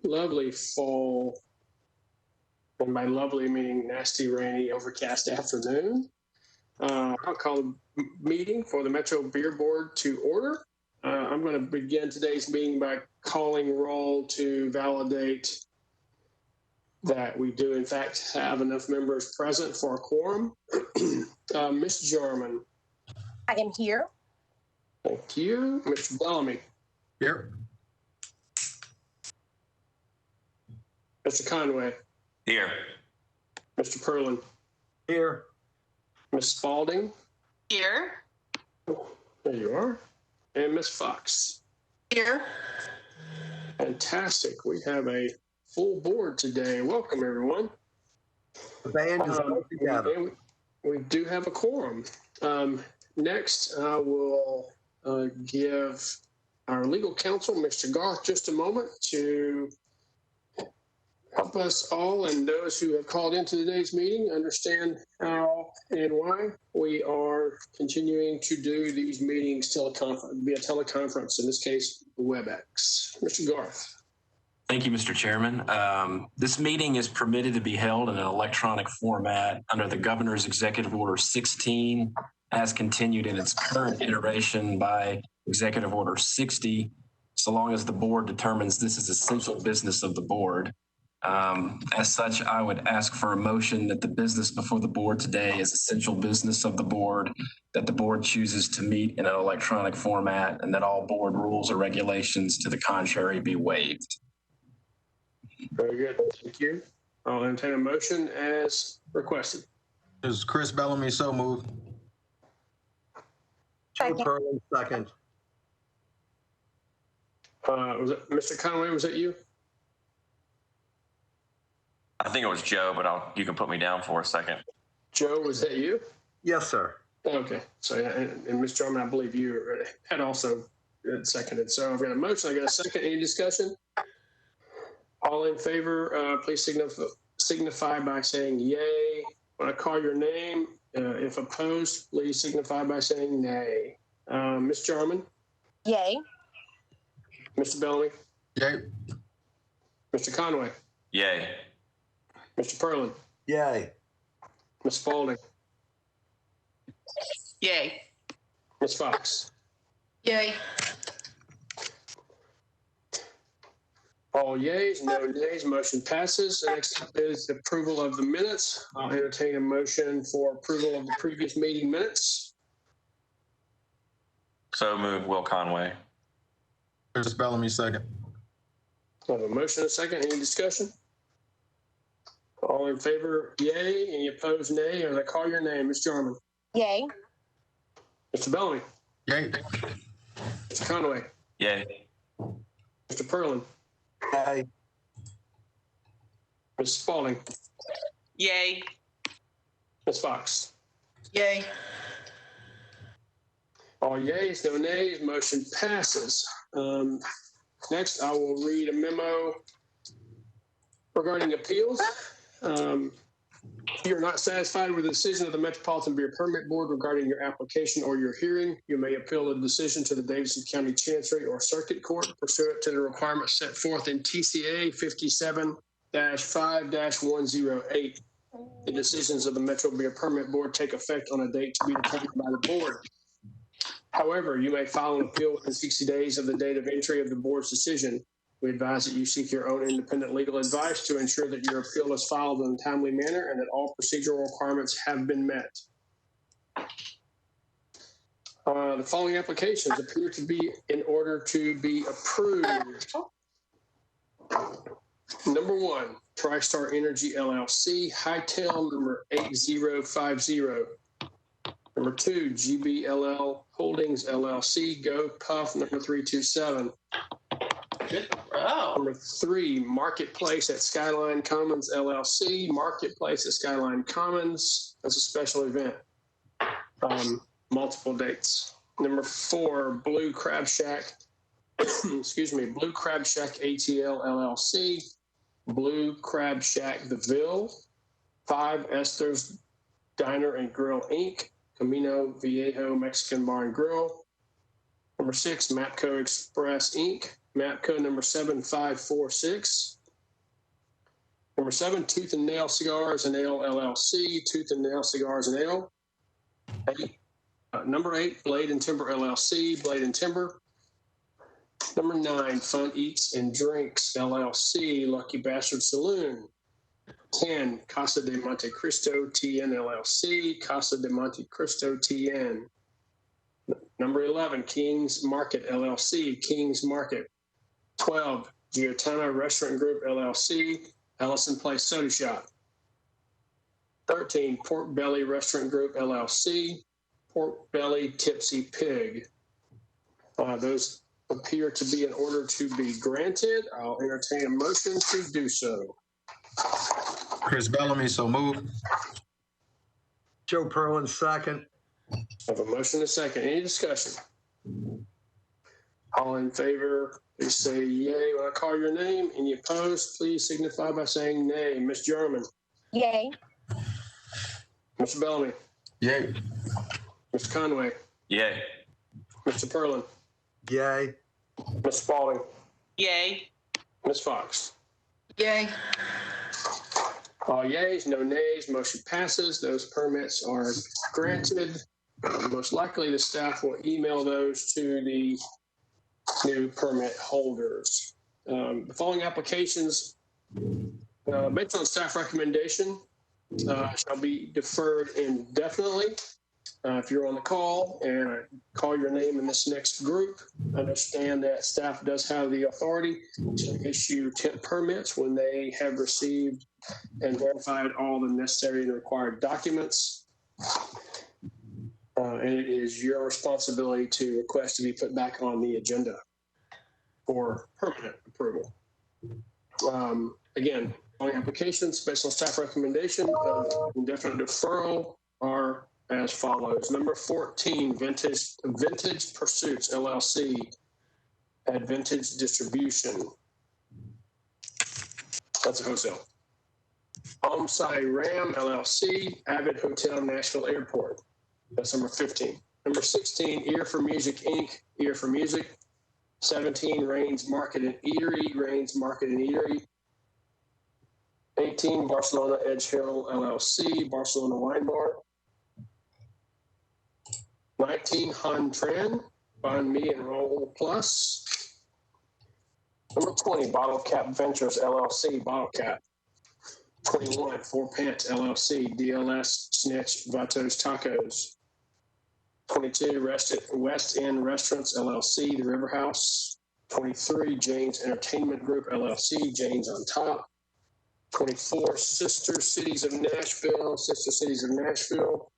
lovely fall, and by lovely meaning nasty, rainy, overcast afternoon. I'll call the meeting for the Metro Beer Board to order. I'm going to begin today's meeting by calling roll to validate that we do, in fact, have enough members present for a quorum. Ms. Jarman. I am here. Thank you. Mr. Bellamy. Here. Mr. Conway. Here. Mr. Perlin. Here. Ms. Spalding. Here. There you are. And Ms. Fox. Here. Fantastic. We have a full board today. Welcome, everyone. The band is all together. We do have a quorum. Next, I will give our legal counsel, Mr. Garth, just a moment to help us all and those who have called into today's meeting understand how and why we are continuing to do these meetings via teleconference, in this case, WebEx. Mr. Garth. Thank you, Mr. Chairman. This meeting is permitted to be held in an electronic format under the Governor's Executive Order 16, as continued in its current iteration by Executive Order 60, so long as the board determines this is essential business of the board. As such, I would ask for a motion that the business before the board today is essential business of the board, that the board chooses to meet in an electronic format, and that all board rules or regulations to the contrary be waived. Very good. Thank you. I'll entertain a motion as requested. Is Chris Bellamy so moved? Second. Perlin, second. Was it Mr. Conway? Was that you? I think it was Joe, but you can put me down for a second. Joe, was that you? Yes, sir. Okay. So, and Ms. Jarman, I believe you had also seconded. So I've got a motion. I got a second. Any discussion? All in favor, please signify by saying yay. When I call your name, if opposed, please signify by saying nay. Ms. Jarman? Yay. Mr. Bellamy? Yay. Mr. Conway? Yay. Mr. Perlin? Yay. Ms. Spalding? Yay. Ms. Fox? Yay. All yeas, no nays, motion passes. The next up is the approval of the minutes. I'll entertain a motion for approval of the previous meeting minutes. So moved, Will Conway. Chris Bellamy, second. I have a motion and a second. Any discussion? All in favor, yay. Any opposed, nay? Or I call your name, Ms. Jarman? Yay. Mr. Bellamy? Yay. Mr. Conway? Yay. Mr. Perlin? Yay. Ms. Spalding? Yay. Ms. Fox? Yay. All yeas, no nays, motion passes. Next, I will read a memo regarding appeals. If you're not satisfied with the decision of the Metropolitan Beer Permit Board regarding your application or your hearing, you may appeal the decision to the Davidson County Chancery or Circuit Court pursuant to the requirements set forth in TCA 57-5-108. The decisions of the Metro Beer Permit Board take effect on a date to be determined by the board. However, you may file an appeal within 60 days of the date of entry of the board's decision. We advise that you seek your own independent legal advice to ensure that your appeal is filed in a timely manner and that all procedural requirements have been met. The following applications appear to be in order to be approved. Number one, TriStar Energy LLC, Hightail number 8050. Number two, GBLL Holdings LLC, Go Puff number 327. Wow. Number three, Marketplace at Skyline Commons LLC, Marketplace at Skyline Commons as a special event, multiple dates. Number four, Blue Crab Shack, Blue Crab Shack ATL LLC, Blue Crab Shack The Ville, 5 Esther's Diner and Grill Inc., Camino Viejo Mexican Bar and Grill. Number 6, Mapco Express Inc., Mapco number 7546. Number 7, Tooth and Nail Cigars and Ale LLC, Tooth and Nail Cigars and Ale. Number 8, Blade and Timber LLC, Blade and Timber. Number 9, Fun Eats and Drinks LLC, Lucky Bastard Saloon. 10, Casa de Monte Cristo TN LLC, Casa de Monte Cristo TN. Number 11, King's Market LLC, King's Market. 12, Giotana Restaurant Group LLC, Ellison Place Soda Shop. 13, Pork Belly Restaurant Group LLC, Pork Belly Tipsy Pig. Those appear to be in order to be granted. I'll entertain a motion to do so. Chris Bellamy, so move. Joe Perlin, second. I have a motion and a second. Any discussion? All in favor, please say yay when I call your name. Any opposed, please signify by saying nay. Ms. German. Yay. Mr. Bellamy. Yay. Mr. Conway. Yay. Mr. Perlin. Yay. Ms. Spalding. Yay. Ms. Fox. Yay. All yeas, no nays, motion passes. Those permits are granted. Most likely the staff will email those to the new permit holders. The following applications, based on staff recommendation, shall be deferred indefinitely. If you're on the call and I call your name in this next group, understand that staff does have the authority to issue temp permits when they have received and verified all the necessary and required documents. And it is your responsibility to request to be put back on the agenda for permanent approval. Again, all applications based on staff recommendation of indefinite deferral are as follows. Number 14, Vintage Pursuits LLC, Advantage Distribution. That's a wholesale. Omsai Ram LLC, Avid Hotel Nashville Airport. That's number 15. Number 16, Ear for Music Inc., Ear for Music. 17, Rains Market and Eatery, Rains Market and Eatery. 18, Barcelona Edge Hill LLC, Barcelona Wine Bar. 19, Han Tran, Banh Mi and Roll Plus. Number 20, Bottle Cap Ventures LLC, Bottle Cap. 21, Four Pants LLC, DLS Snitch Vatos Tacos. 22, West End Restaurants LLC, The River House. 23, Jane's Entertainment Group LLC, Jane's on Top. 24, Sister Cities of Nashville, Sister Cities of Nashville.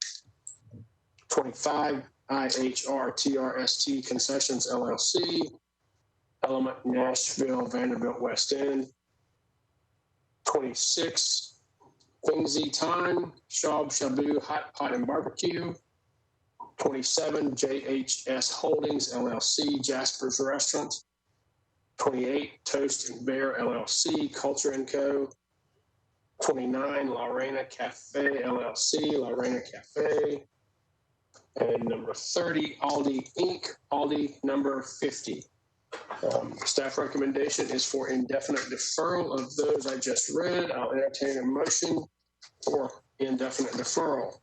25, IHR TRST Concessions LLC, Element Nashville, Vanderbilt West End. 26, Fingsy Time, Shab Shabu Hot Pot and Barbecue. 27, JHS Holdings LLC, Jasper's Restaurant. 28, Toast and Bear LLC, Culture & Co. 29, La Reina Cafe LLC, La Reina Cafe. And number 30, Aldi Inc., Aldi number 50. Staff recommendation is for indefinite deferral of those I just read. I'll entertain a motion for indefinite deferral.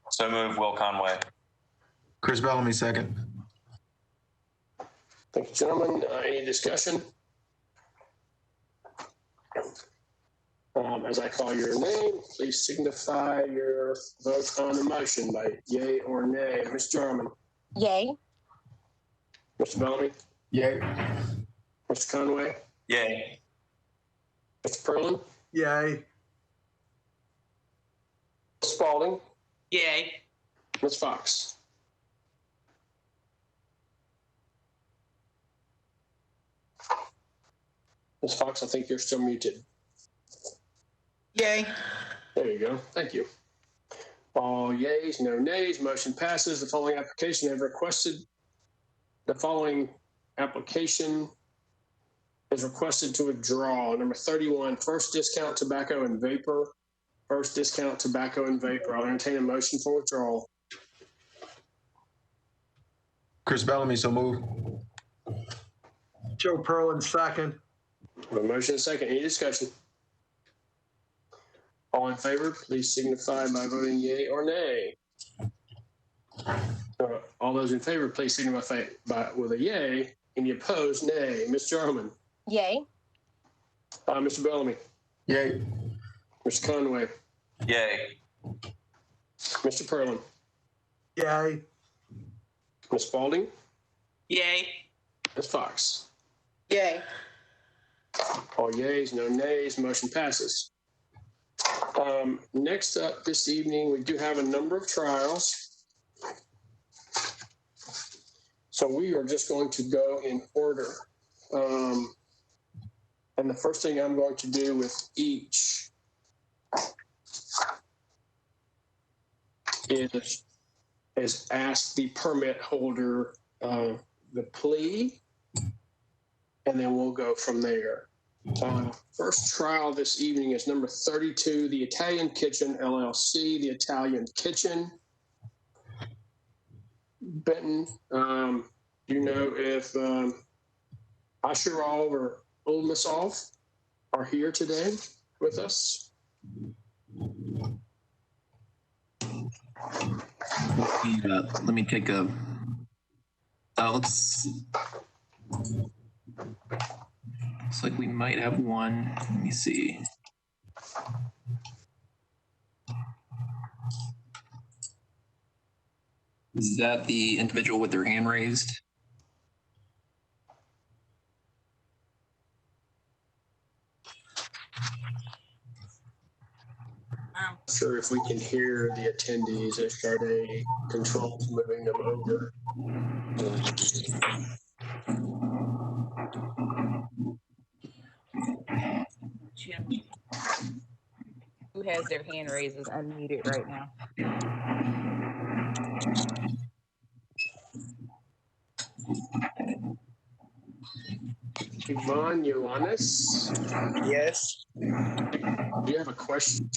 So move, Will Conway. Chris Bellamy, second. Thank you, gentlemen. Any discussion? As I call your name, please signify your vote on the motion by yay or nay. Ms. Jarman. Yay. Mr. Bellamy. Yay. Mr. Conway. Yay. Mr. Perlin. Yay. Spalding. Yay. Ms. Fox. Ms. Fox, I think you're still muted. Yay. There you go. Thank you. All yeas, no nays, motion passes. The following application have requested. The following application is requested to withdraw. Number 31, First Discount Tobacco and Vapor. First Discount Tobacco and Vapor. I'll entertain a motion for withdrawal. Chris Bellamy, so move. Joe Perlin, second. A motion and a second. Any discussion? All in favor, please signify by voting yea or nay. All those in favor, please signify with a yea. Any opposed, nay. Ms. Jarman. Yay. Mr. Bellamy. Yay. Mr. Conway. Yay. Mr. Perlin. Yay. Ms. Spalding. Yay. Ms. Fox. Yay. All yeas, no nays, motion passes. Next up this evening, we do have a number of trials. So we are just going to go in order. And the first thing I'm going to do with each is ask the permit holder the plea, and then we'll go from there. First trial this evening is number 32, the Italian Kitchen LLC, the Italian Kitchen. Benton, do you know if Asherall or Ulmasov are here today with us? Let me take a. Looks like we might have one. Let me see. Is that the individual with their hand raised? Sure, if we can hear the attendees, if Sade controls moving them over. Jim, who has their hand raised is unmuted right now. Yvonne Ioannis, Yes. do you have a question?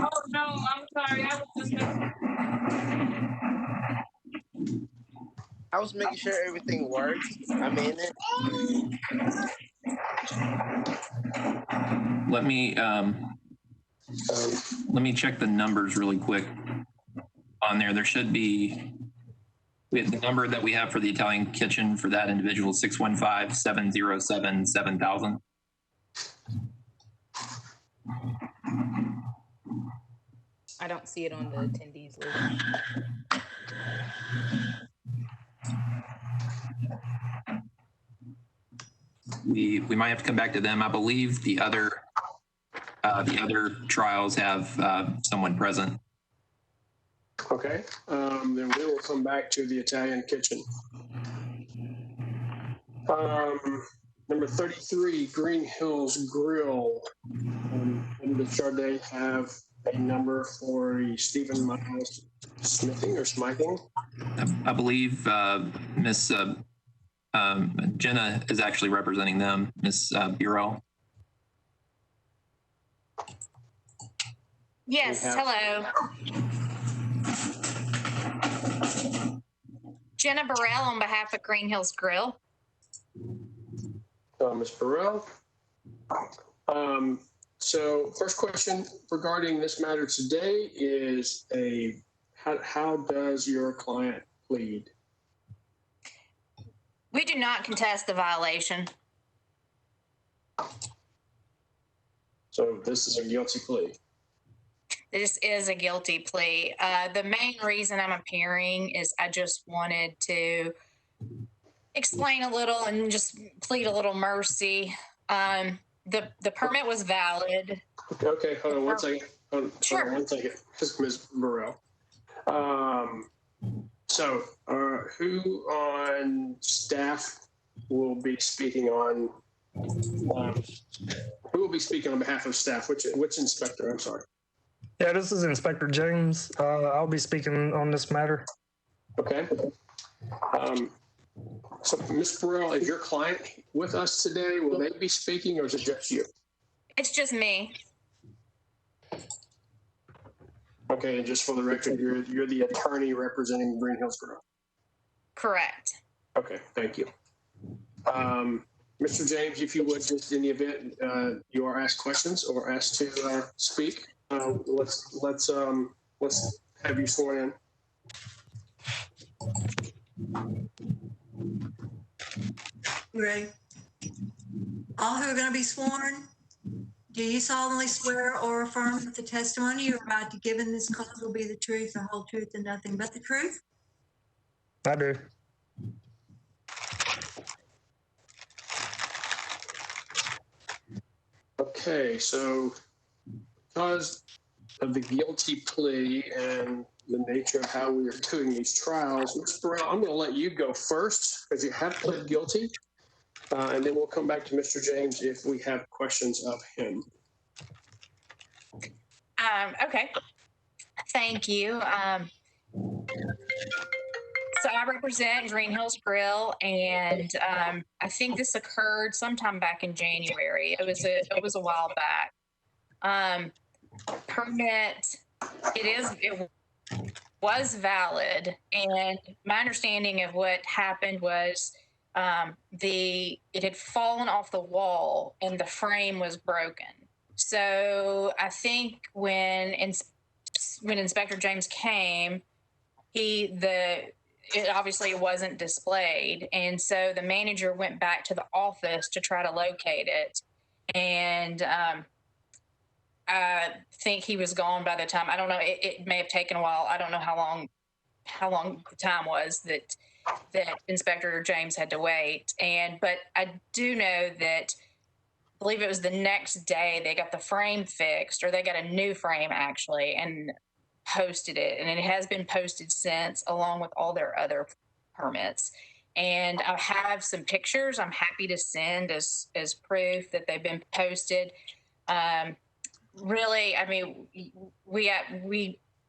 Oh, no, I'm sorry. I was making sure everything worked. I'm in it. Let me check the numbers really quick on there. There should be, we have the number that we have for the Italian Kitchen for that individual, 615-707-7000. I don't see it on the attendees list. We might have to come back to them. I believe the other trials have someone present. Okay, then we will come back to the Italian Kitchen. Number 33, Green Hills Grill. And does Sade have a number for Stephen Miles Smithing or Smithing? I believe Miss Jenna is actually representing them, Miss Bureau. Yes, hello. Jenna Burrell on behalf of Green Hills Grill. Ms. Burrell. So first question regarding this matter today is how does your client plead? We do not contest the violation. So this is a guilty plea. This is a guilty plea. The main reason I'm appearing is I just wanted to explain a little and just plead a little mercy. The permit was valid. Okay, hold on one second. Hold Sure. on 1 second. This is Ms. Burrell. So who on staff will be speaking on? Who will be speaking on behalf of staff? Which inspector? I'm sorry. Yeah, this is Inspector James. I'll be speaking on this matter. Okay. So, Ms. Burrell, is your client with us today? Will they be speaking, or is it just you? It's just me. Okay, and just for the record, you're the attorney representing Green Hills Grill. Correct. Okay, thank you. Mr. James, if you would, just in the event you are asked questions or asked to speak, let's have you sworn in. Ready? All who are going to be sworn, do you solemnly swear or affirm that the testimony you're about to give in this cause will be the truth, the whole truth, and nothing but the truth? I do. Okay, so because of the guilty plea and the nature of how we are doing these trials, Mr. Burrell, I'm going to let you go first because you have pled guilty, and then we'll come back to Mr. James if we have questions of him. Okay. Thank you. So I represent Green Hills Grill, and I think this occurred sometime back in January. It was a while back. Permit, it was valid, and my understanding of what happened was it had fallen off the wall and the frame was broken. So I think when Inspector James came, it wasn't displayed. And so the manager went back to the office to try to locate it. And I think he was gone by the time. I don't know. It may have taken a while. I don't know how long the time was that Inspector James had to wait. But I do know that I believe it was the next day they got the frame fixed, or they got a new frame actually, and posted it. And it has been posted since, along with all their other permits. And I have some pictures I'm happy to send as proof that they've been posted. Really, I mean,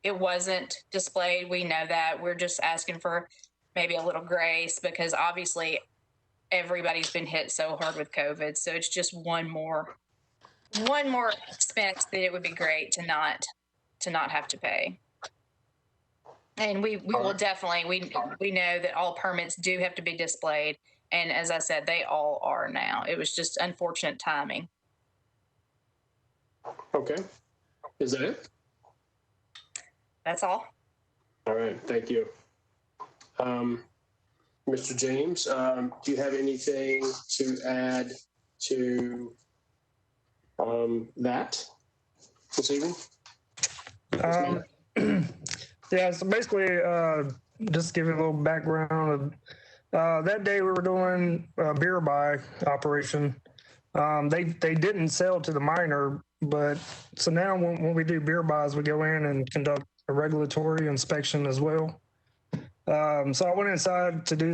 it wasn't displayed. We know that. We're just asking for maybe a little grace because obviously everybody's been hit so hard with COVID. So it's just one more expense that it would be great to not have to pay. And we will definitely, we know that all permits do have to be displayed. And as I said, they all are now. It was just unfortunate timing. Okay. Is that it? That's all. All right. Thank you. Mr. James, do you have anything to add to that this evening? Yeah, so basically, just give you a little background of that day we were doing a beer buy operation. They didn't sell to the minor, but so now when we do beer buys, we go in and conduct a regulatory inspection as well. So I went inside to do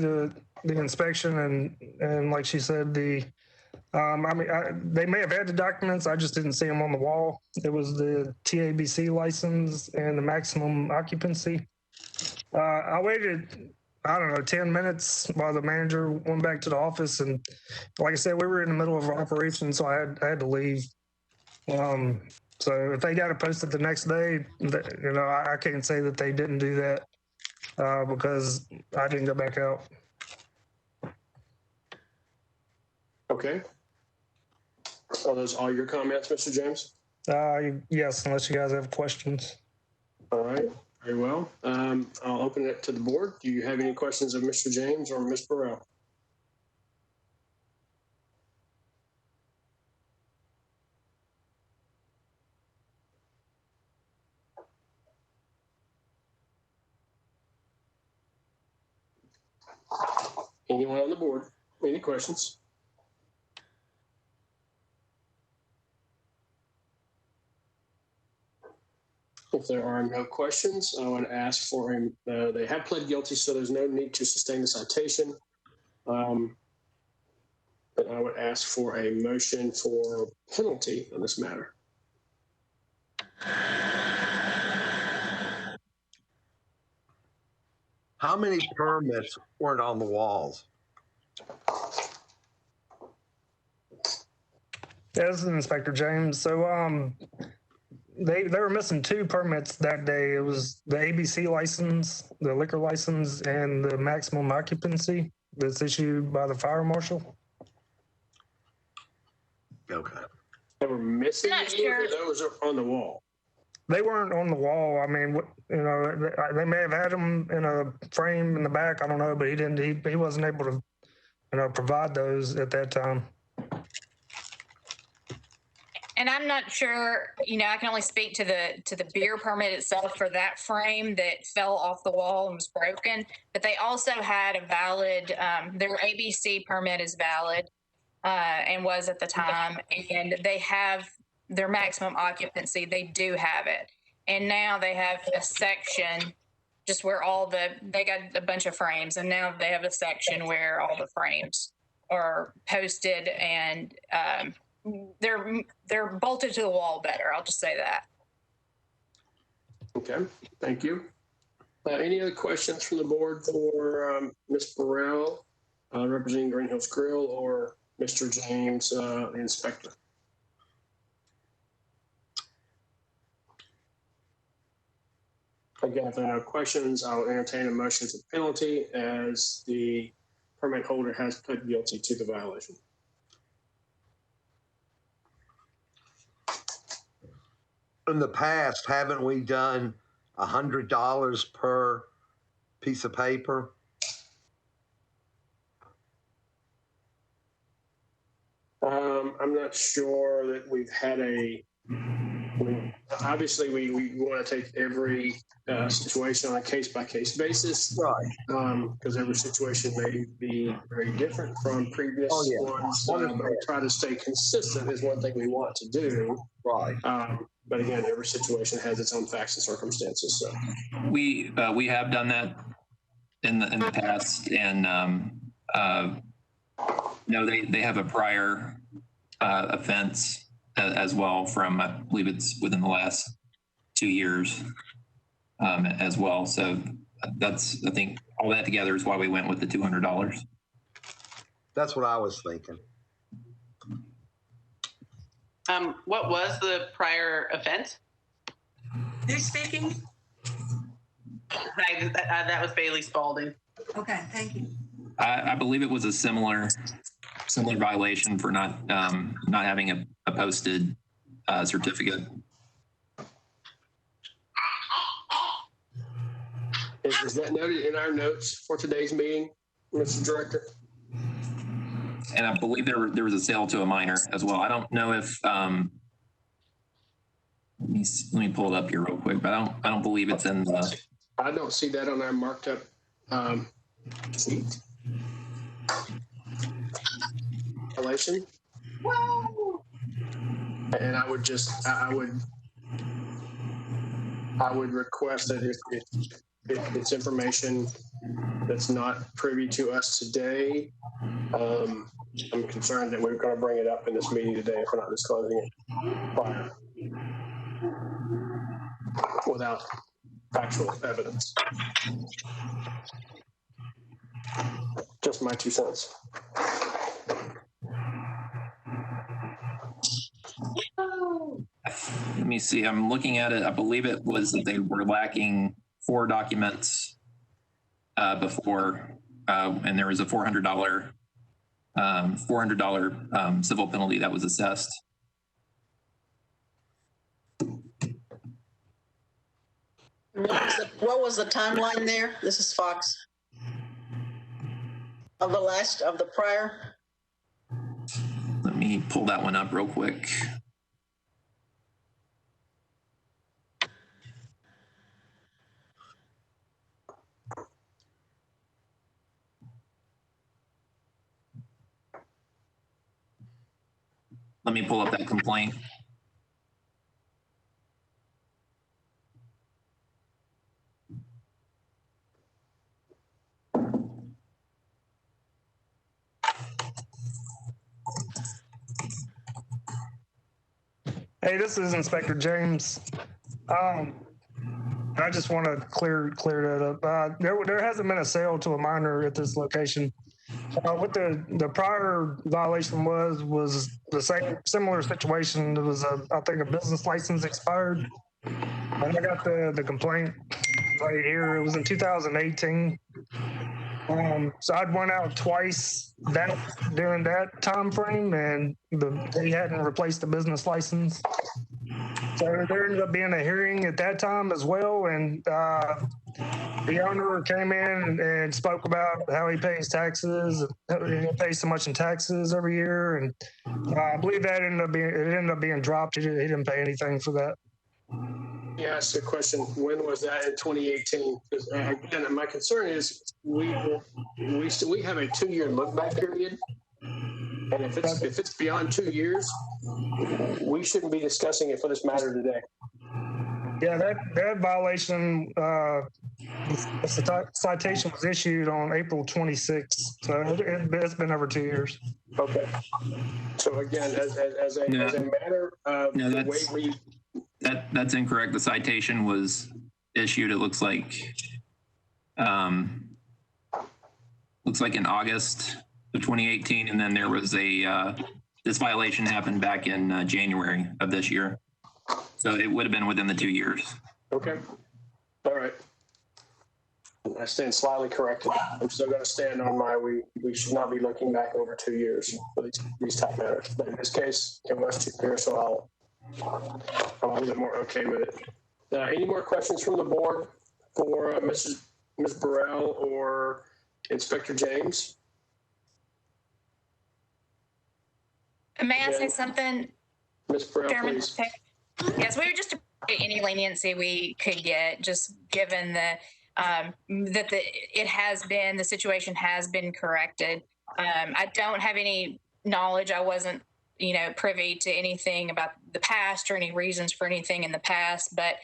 the inspection, and like she said, they may have had the documents. I just didn't see them on the wall. It was the TABC license and the maximum occupancy. I waited, I don't know, 10 minutes while the manager went back to the office. And like I said, we were in the middle of an operation, so I had to leave. So if they got it posted the next day, I can't say that they didn't do that because I didn't go back out. Okay. Are those all your comments, Mr. James? Yes, unless you guys have questions. All right. Very well. I'll open it to the board. Do you have any questions of Mr. James or Ms. Burrell? Anyone on the board? Any questions? If there are no questions, I would ask for him. They have pled guilty, so there's no need to sustain the citation. But I would ask for a motion for penalty on this matter. How many permits weren't on the walls? Yeah, this is Inspector James. So they were missing 2 permits that day. It was the ABC license, the liquor license, and the maximum occupancy. that's issued by the fire marshal. Okay. They were missing Not those, sure. or those are on the wall. They weren't on the wall. I mean, you know, they may have had them in a frame in the back. I don't know, but he didn't. He wasn't able to, you know, provide those at that time. And I'm not sure, you know, I can only speak to the beer permit itself for that frame that fell off the wall and was broken. But they also had a valid, their ABC permit is valid and was at the time. And they have their maximum occupancy. They do have it. And now they have a section just where they got a bunch of frames. And now they have a section where all the frames are posted and, they're bolted to the wall better. I'll just say that. Okay, thank you. Any other questions from the board for Ms. Burrell, representing Green Hills Grill, or Mr. James, the inspector? Again, if there are no questions, I will entertain a motion to penalty as the permit holder has pled guilty to the violation. In the past, haven't we done $100 per piece of paper? I'm not sure that we've had obviously we want to take every situation on a case-by-case basis. Right. Because every situation may be very different from previous ones. But we try to stay consistent is one thing we want to do. Right. But again, every situation has its own facts and circumstances. So We have done that in the past, and no, they have a prior offense as well from, I believe it's within the last 2 years as well. So that's, I think all that together is why we went with the $200. That's what I was thinking. What was the prior offense? Who's speaking? That was Bailey Spalding. Okay, thank you. I believe it was a similar violation for not having a posted certificate. is that noted in our notes for today's meeting, Mr. Director? And I believe there was a sale to a minor as well. I don't know if let me pull it up here real quick, but I don't believe it's in the. I don't see that on our marked up sheet. Violation. And I would just I would request that if it's information that's not privy to us today, I'm concerned that we're going to bring it up in this meeting today if we're not disclosing it prior without factual evidence. Just my 2 cents. Let me see. I'm looking at it. I believe it was that they were lacking 4 documents before, and there was a $400 civil penalty that was assessed. What was the timeline there? This is Fox. Of the prior? Let me pull that one up real quick. Let me pull up that complaint. Hey, this is Inspector James. I just want to clear that up. There hasn't been a sale to a minor at this location. What the prior violation was the same similar situation. It was I think a business license expired, and I got the complaint right here. It was in 2018. So I'd went out twice during that time frame, and they hadn't replaced the business license. So there ended up being a hearing at that time as well, and the owner came in and spoke about how he pays taxes, he pays so much in taxes every year, and I believe that ended up being dropped. He didn't pay anything for that. Yeah, asked the question, when was that in 2018? Because again, my concern is we have a 2-year look back period. And if it's beyond 2 years, we shouldn't be discussing it for this matter today. Yeah, that violation, the citation was issued on April 26th. So it's been over 2 years. Okay. So again, as a matter of the way we... That's incorrect. The citation was issued, it looks like in August of 2018, and then there was this violation happened back in January of this year. So it would have been within the 2 years. Okay. All right. I stand slightly corrected. I'm still going to stand on we should not be looking back over 2 years for these type matters. But in this case, it was 2 years, so I'm a little bit more okay with it. Any more questions from the board for Ms. Burrell or Inspector James? May I say something? Ms. Burrell, Chairman? please. Yes, we would just appreciate any leniency we could get, just given the the situation has been corrected. I don't have any knowledge. I wasn't, privy to anything about the past or any reasons for anything in the past, but,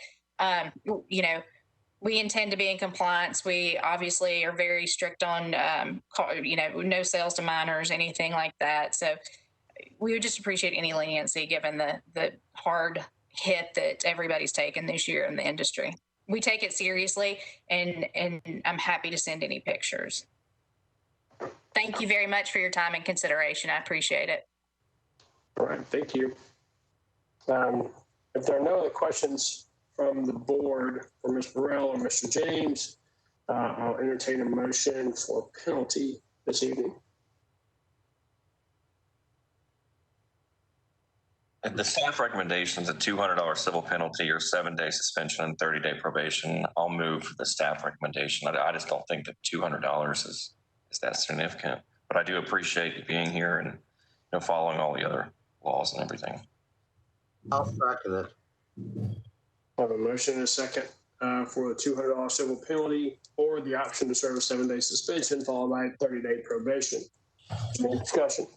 we intend to be in compliance. We obviously are very strict on, no sales to minors, anything like that. So we would just appreciate any leniency given the hard hit that everybody's taken this year in the industry. We take it seriously, and I'm happy to send any pictures. Thank you very much for your time and consideration. I appreciate it. All right, thank you. If there are no other questions from the board for Ms. Burrell or Mr. James, I'll entertain a motion for penalty this evening. The staff recommendation is a $200 civil penalty or 7-day suspension and 30-day probation. I'll move the staff recommendation. I just don't think that $200 is that significant, but I do appreciate you being here and following all the other laws and everything. I'll second it. I have a motion and a second for the $200 civil penalty or the option to serve a 7-day suspension followed by 30-day probation. Any discussion?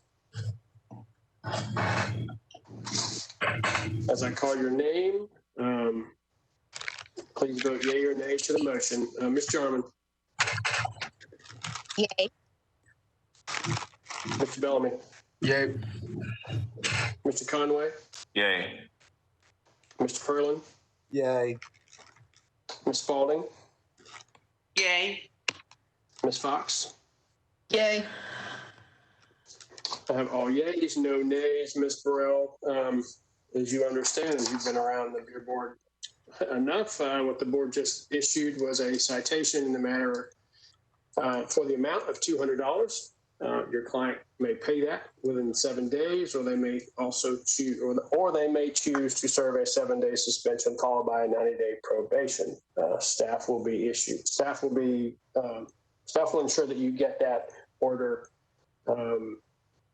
As I call your name, please vote yea or nay to the motion. Ms. Jarman. Yay. Mr. Bellamy. Yay. Mr. Conway. Yay. Mr. Perlin. Yay. Ms. Spalding. Yay. Ms. Fox. Yay. I have all yeas, no nays. Ms. Burrell, as you understand, as you've been around the beer board enough, what the board just issued was a citation in the matter for the amount of $200. Your client may pay that within 7 days, or they may also choose, or they may choose to serve a 7-day suspension followed by a 90-day probation. Staff will ensure that you get that order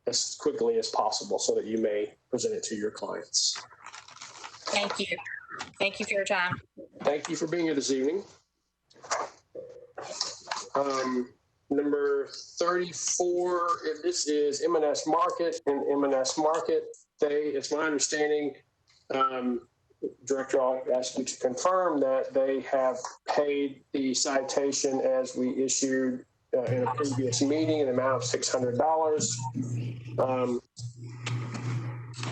as quickly as possible so that you may present it to your clients. Thank you. Thank you for your time. Thank you for being here this evening. Number 34, this is M&S Market. And M&S Market, it's my understanding, Director, I'll ask you to confirm that they have paid the citation as we issued in a previous meeting, an amount of $600.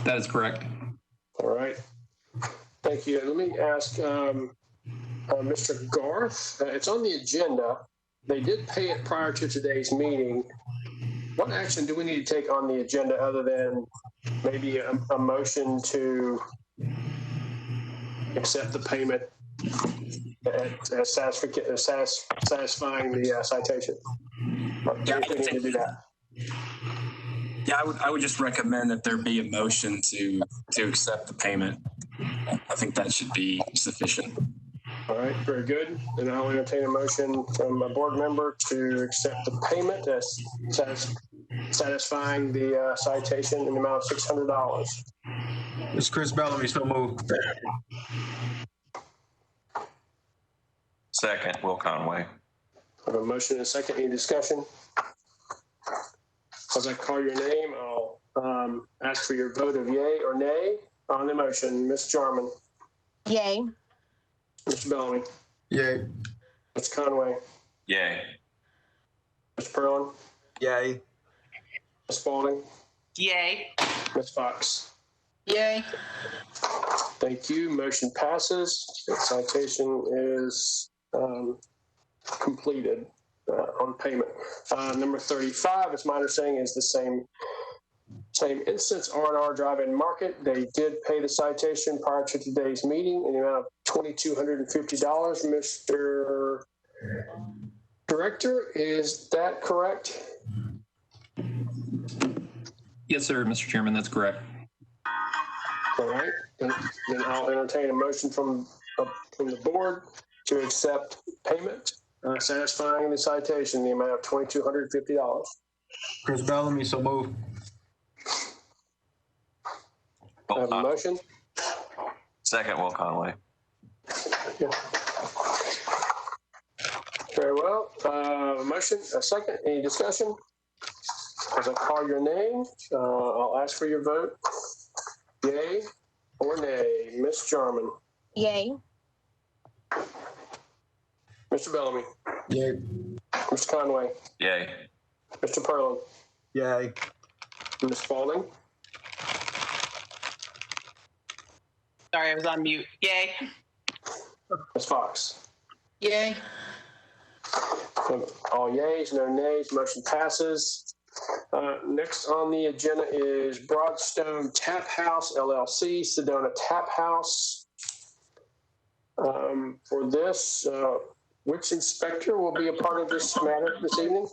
That is correct. All right. Thank you. Let me ask Mr. Garth. It's on the agenda. They did pay it prior to today's meeting. What action do we need to take on the agenda other than maybe a motion to accept the payment as satisfying the citation? Yeah, If we need to do that. Yeah, I would just recommend that there be a motion to accept the payment. I think that should be sufficient. All right, very good. And I'll entertain a motion from a board member to accept the payment as satisfying the citation in the amount of $600. It's Chris Bellamy, so moved. Second, Will Conway. I have a motion and a second. Any discussion? As I call your name, I'll ask for your vote of yay or nay on the motion. Ms. Jarman. Yay. Mr. Bellamy. Yay. Ms. Conway. Yay. Ms. Perlin. Yay. Ms. Spalding. Yay. Ms. Fox. Yay. Thank you. Motion passes. The citation is completed on payment. Number 35, as my understanding, is the same instance, R&R Drive-In Market. They did pay the citation prior to today's meeting in the amount of $2,250. Mr. Director, is that correct? Yes, sir, Mr. Chairman, that's correct. All right. Then I'll entertain a motion from the board to accept payment satisfying the citation in the amount of $2,250. Chris Bellamy, so moved. I have a motion. Second, Will Conway. Yeah. Very well. A motion, a second. Any discussion? As I call your name, I'll ask for your vote. Yay or nay? Ms. Jarman. Yay. Mr. Bellamy. Yay. Mr. Conway. Yay. Mr. Perlin. Yay. Ms. Spalding. Sorry, I was on mute. Yay. Ms. Fox. Yay. All yays, no nays, motion passes. Next on the agenda is Broadstone Tap House LLC, Sedona Tap House. For this, which inspector will be a part of this matter this evening?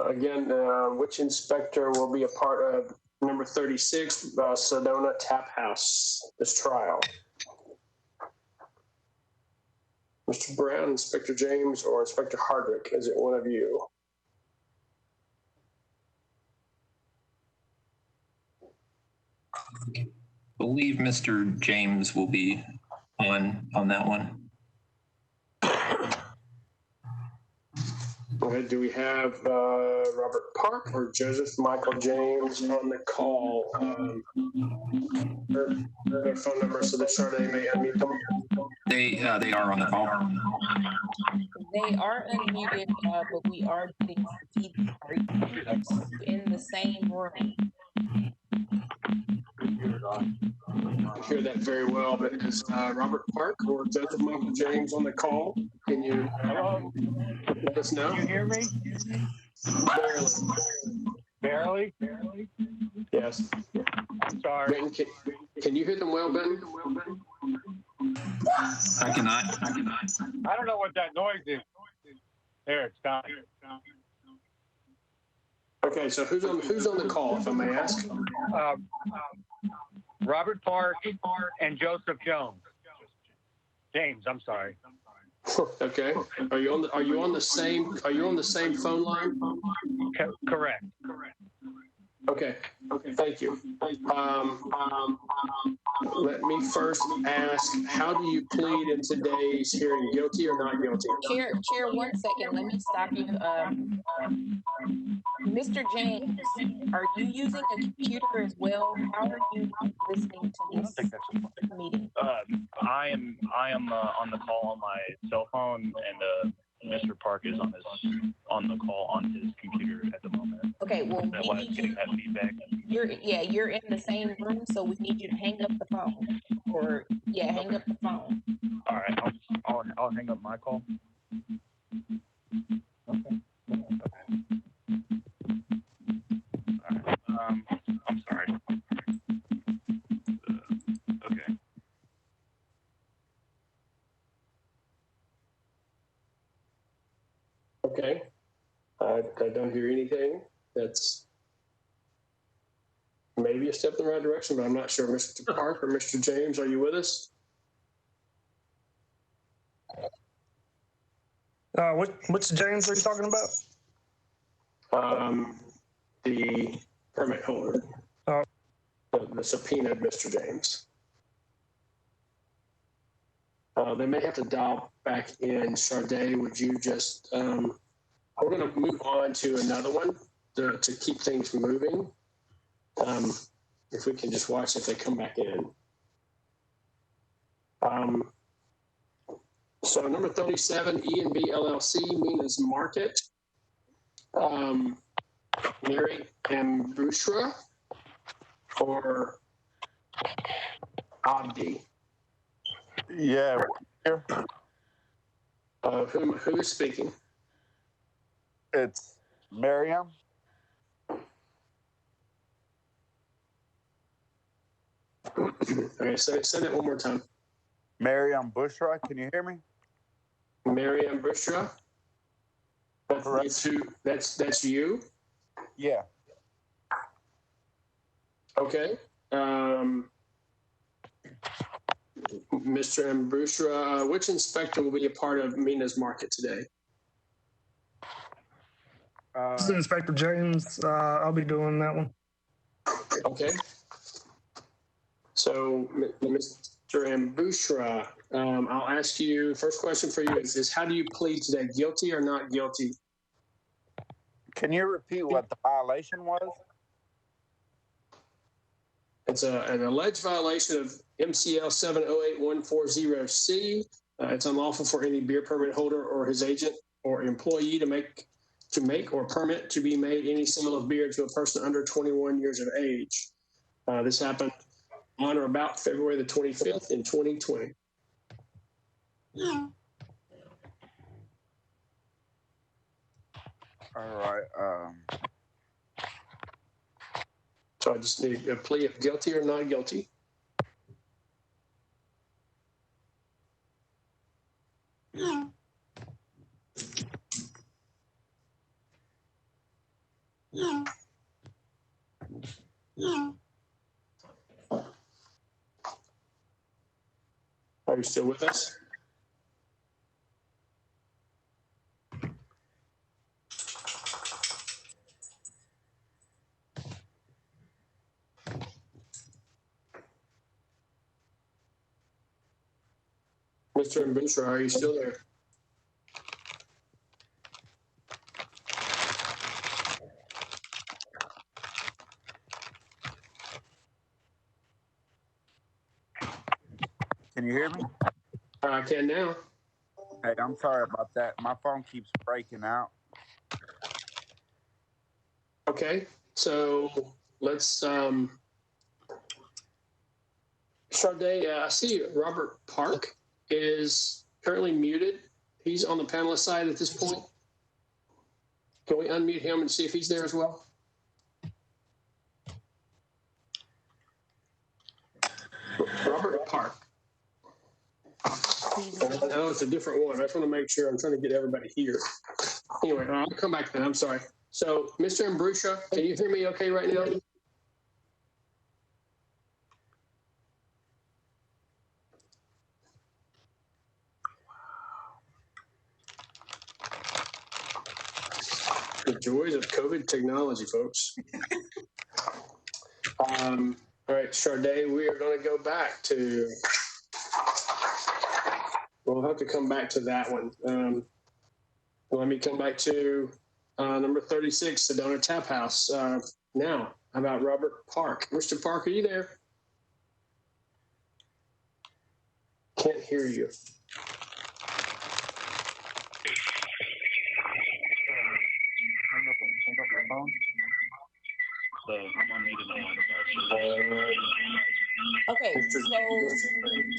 Again, which inspector will be a part of number 36, Sedona Tap House, this trial? Mr. Brown, Inspector James, or Inspector Hardwick? Is it one of you? I believe Mr. James will be on that one. Okay, do we have Robert Park or Joseph Michael James on the call? Their phone number so that Charday may unmute them. They are on the call. They are unmuted, but we are getting feedback in the same room. I hear that very well, but is Robert Park or Joseph Michael James on the call? Can you let us know? Can you hear me? Barely. Barely? Yes. I'm sorry. Benton, can you hear them well, Benton? I cannot. I don't know what that noise is. There, it's gone. Okay, so who's on the call, if I may ask? Robert Park and Joseph Jones. James, I'm sorry. Okay. Are you on the same phone line? Correct. Okay. Thank you. Let me first ask, how do you plead in today's hearing, guilty or not guilty? Chair, 1 second. Let me stop you. Mr. James, are you using a computer as well? How are you listening to this meeting? I am on the call on my cell phone, and Mr. Park is on the call on his computer at the moment. Okay, well, That's why I'm getting that feedback. You're in the same room, so we need you to hang up the phone. Hang up the phone. All right, I'll hang up my call. Okay. All right. I'm sorry. I don't hear anything. That's maybe a step in the right direction, but I'm not sure. Mr. Park or Mr. James, are you with us? Which James are you talking about? The permit holder. Oh. The subpoenaed Mr. James. They may have to dial back in. Sade, would you just, we're going to move on to another one to keep things moving. If we can just watch if they come back in. So number 37, E&B LLC, Mina's Market. Mary M. Bushra or Abdi? Yeah. Who is speaking? It's Miriam. Okay, say that one more time. Miriam Bushra, can you hear me? Miriam Bushra? That's you? Yeah. Okay. Mr. Bushra, which inspector will be a part of Mina's Market today? This is Inspector James. I'll be doing that one. Okay. So, Mr. Bushra, I'll ask you, first question for you is how do you plead today, guilty or not guilty? Can you repeat what the violation was? It's an alleged violation of MCL 708-140C. It's unlawful for any beer permit holder or his agent or employee to make or permit to be made any sale of beer to a person under 21 years of age. This happened on or about February the 25th in 2020. Yeah. All right. So I just need a plea of guilty or not guilty. Yeah. Yeah. Yeah. Are you still with us? Mr. Bushra, are you still there? Can you hear me? I can now. Hey, I'm sorry about that. My phone keeps breaking out. Okay, so let's Sade, I see Robert Park is currently muted. He's on the panelist side at this point. Can we unmute him and see if he's there as well? Robert Park. No, it's a different one. I just want to make sure I'm trying to get everybody here. Anyway, I'll come back to that. I'm sorry. So, Mr. Imbruscia, can you hear me okay right now? The joys of COVID technology, folks. All right, Sade, we are going to go back to, we'll have to come back to that one. Let me come back to number 36, Sedona Tap House. Now, how about Robert Park? Mr. Park, are you there? Can't hear you. So I'm unmuted now. Okay,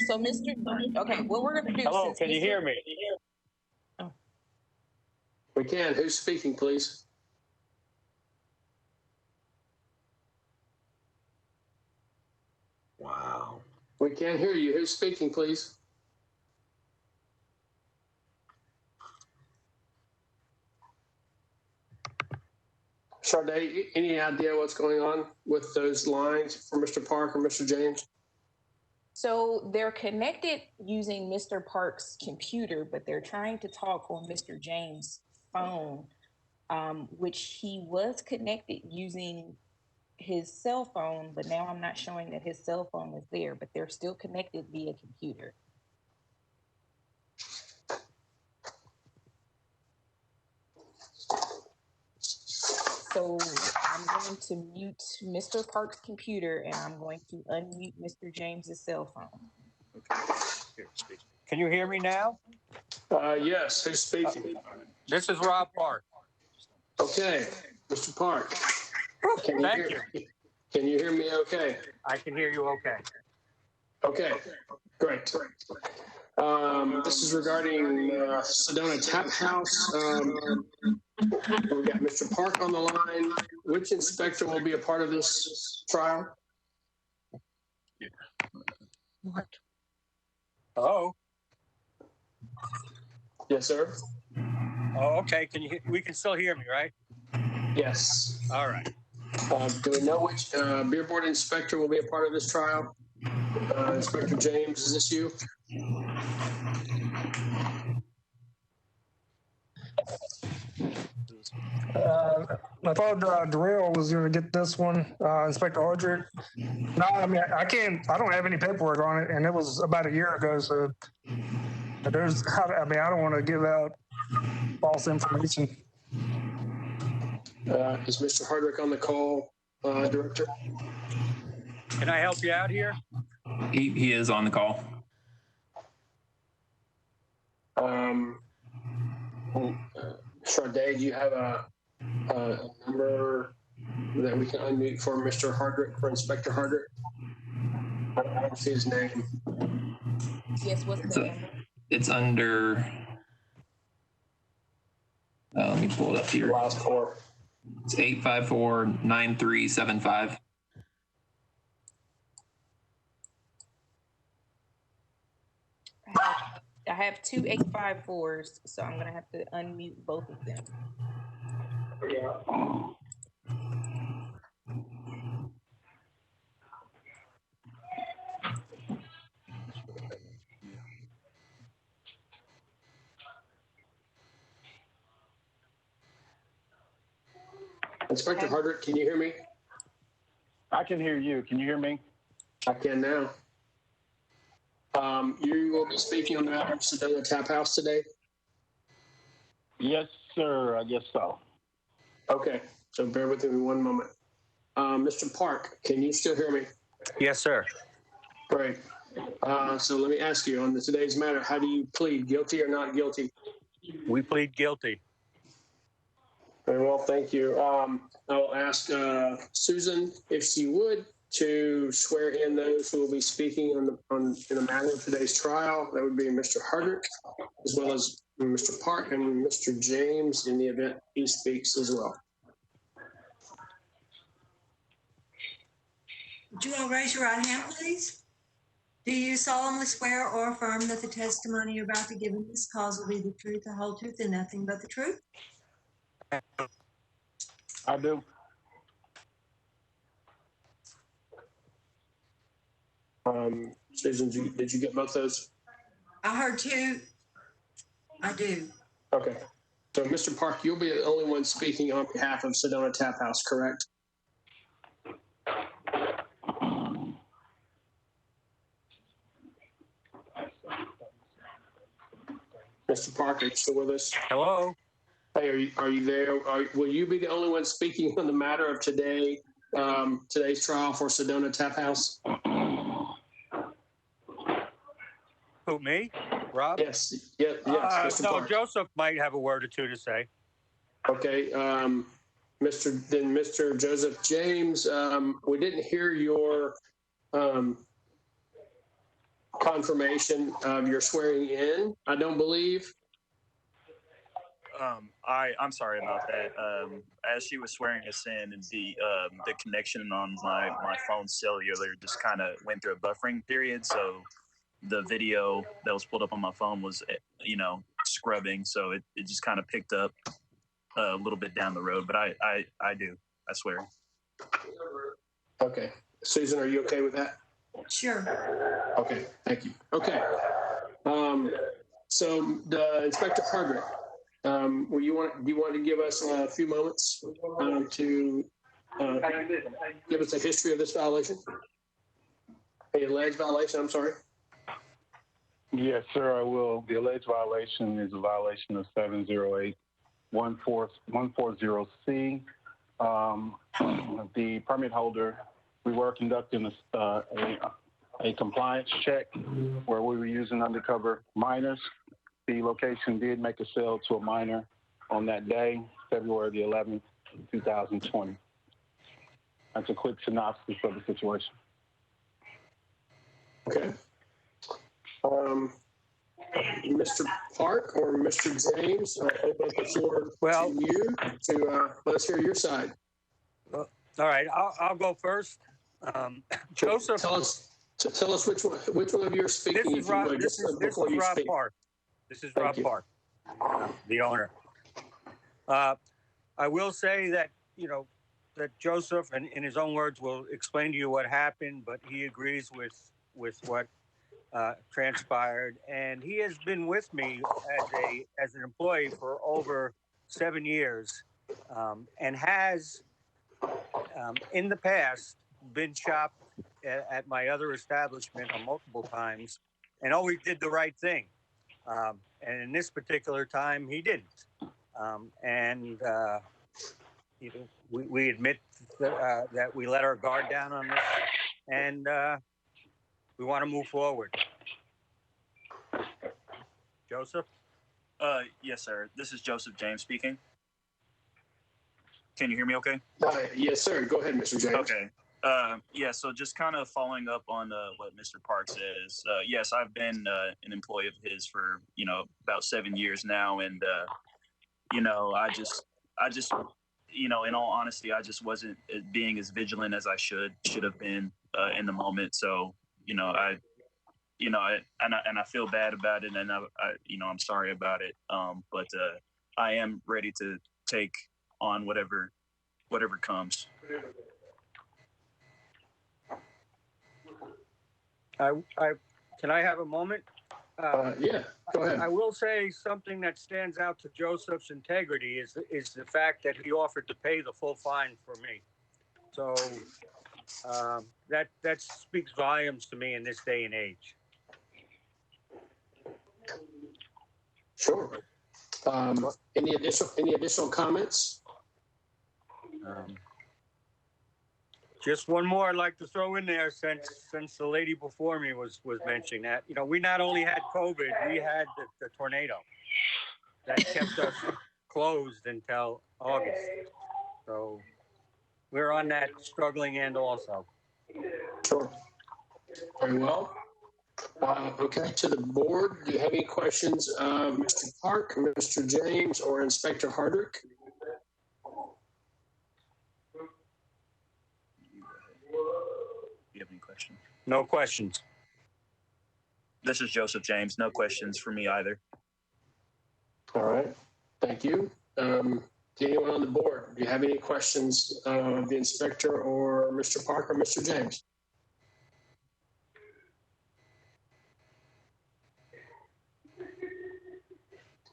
so Mr. Okay, what we're gonna do? Hello, can you hear me? We can. Who's speaking, please? Wow. We can't hear you. Who's speaking, please? Sade, any idea what's going on with those lines for Mr. Park or Mr. James? So they're connected using Mr. Park's computer, but they're trying to talk on Mr. James' phone, which he was connected using his cell phone, but now I'm not showing that his cell phone is there, but they're still connected via computer. So I'm going to mute Mr. Park's computer and I'm going to unmute Mr. James's cell phone. Okay. Can you hear me now? Yes, who's speaking? This is Rob Park. Okay, Mr. Park. Thank you. Can you hear me okay? I can hear you okay. Okay, great. This is regarding Sedona Tap House. We got Mr. Park on the line. Which inspector will be a part of this trial? What? Hello? Yes, sir. Oh, okay. We can still hear me, right? Yes. All right. Do we know which beer board inspector will be a part of this trial? Inspector James, is this you? I thought Darrell was going to get this one, Inspector Aldrich. No, I mean, I don't have any paperwork on it, and it was about a year ago, so I don't want to give out false information. Is Mr. Hardwick on the call, Director? Can I help you out here? He is on the call. Sade, do you have a number that we can unmute for Mr. Hardwick, for Inspector Hardwick? I don't see his name. Yes, what's the number? It's under. Let me pull it up here. Last four. It's 854-9375. I have two 854s, so I'm going to have to unmute both of them. Inspector Hardwick, can you hear me? I can hear you. Can you hear me? I can now. You will be speaking on the matter of Sedona Tap House today? Yes, sir. I guess so. Okay, so bear with me one moment. Mr. Park, can you still hear me? Yes, sir. Great. So let me ask you, on today's matter, how do you plead, guilty or not guilty? We plead guilty. Very well, thank you. I'll ask Susan if she would to swear in those who will be speaking in the matter of today's trial. That would be Mr. Hardwick, as well as Mr. Park and Mr. James in the event he speaks as well. Would you all raise your right hand, please? Do you solemnly swear or affirm that the testimony you're about to give in this cause will be the truth, the whole truth, and nothing but the truth? I do. Susan, did you get both those? I heard two. I do. Okay. So, Mr. Park, you'll be the only one speaking on behalf of Sedona Tap House, correct? Mr. Park, are you still with us? Hello? Hey, are you there? Will you be the only one speaking on the matter of today's trial for Sedona Tap House? Who, me? Rob? Yes. Yes, Mr. No, Park. Joseph might have a word or two to say. Okay. Mr. Joseph James, we didn't hear your confirmation of your swearing in, I don't believe. I'm sorry about that. As she was swearing us in, and the connection on my phone cellular just kind of went through a buffering period, so the video that was pulled up on my phone was, scrubbing, so it just kind of picked up a little bit down the road, but I do. I swear. Okay. Susan, are you okay with that? Sure. Okay, thank you. Okay. So the Inspector Hardrick, do you want to give us a few moments to give us a history of this violation? A alleged violation, I'm sorry. Yes, sir, I will. The alleged violation is a violation of 708-140C. The permit holder, we were conducting a compliance check where we were using undercover minors. The location did make a sale to a minor on that day, February the 11th, 2020. That's a quick synopsis of the situation. Okay. Mr. Park or Mr. James, I'll open up the floor to you to let's hear your side. All right, I'll go first. Joseph, tell us which one of you are speaking. This is Rob Park. This is Rob Park, the owner. I will say that that Joseph, in his own words, will explain to you what happened, but he agrees with what transpired, and he has been with me as an employee for over 7 years, and has in the past been shopped at my other establishment on multiple times, and always did the right thing. And in this particular time, he didn't. We admit that we let our guard down on this, and we want to move forward. Joseph? Yes, sir. This is Joseph James speaking. Can you hear me okay? Yes, sir. Go ahead, Mr. James. Okay. Yeah, so just kind of following up on what Mr. Park says. Yes, I've been an employee of his for, about 7 years now. And, I just, in all honesty, I just wasn't being as vigilant as I should have been in the moment. So, I feel bad about it, and I'm sorry about it. But I am ready to take on whatever comes. Can I have a moment? Yeah, go ahead. I will say something that stands out to Joseph's integrity is the fact that he offered to pay the full fine for me. So that speaks volumes to me in this day and age. Sure. Any additional comments? Just one more I'd like to throw in there, since the lady before me was mentioning that. We not only had COVID, we had the tornado that kept us closed until August. So we're on that struggling end also. Sure. Very well. Okay, to the board, do you have any questions of Mr. Park, Mr. James, or Inspector Hardrick? Do you have any questions? No questions. This is Joseph James. No questions for me either. All right. Thank you. Anyone on the board, do you have any questions of the inspector or Mr. Park or Mr. James?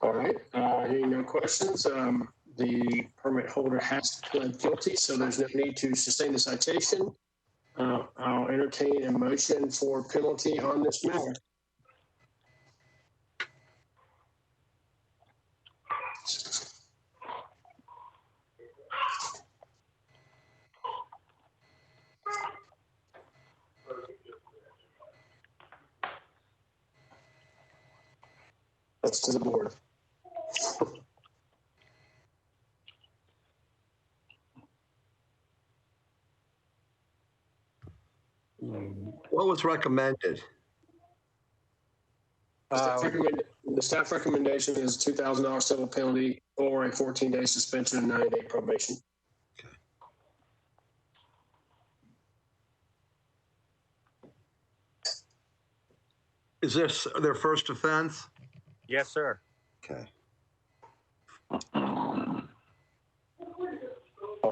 All right. Hearing no questions, the permit holder has pled guilty, so there's no need to sustain the citation. I'll entertain a motion for penalty on this matter. That's to the board. What was recommended? The staff recommendation is $2,000 civil penalty or a 14-day suspension and 90-day probation. Okay. Is this their first offense? Yes, sir. Okay.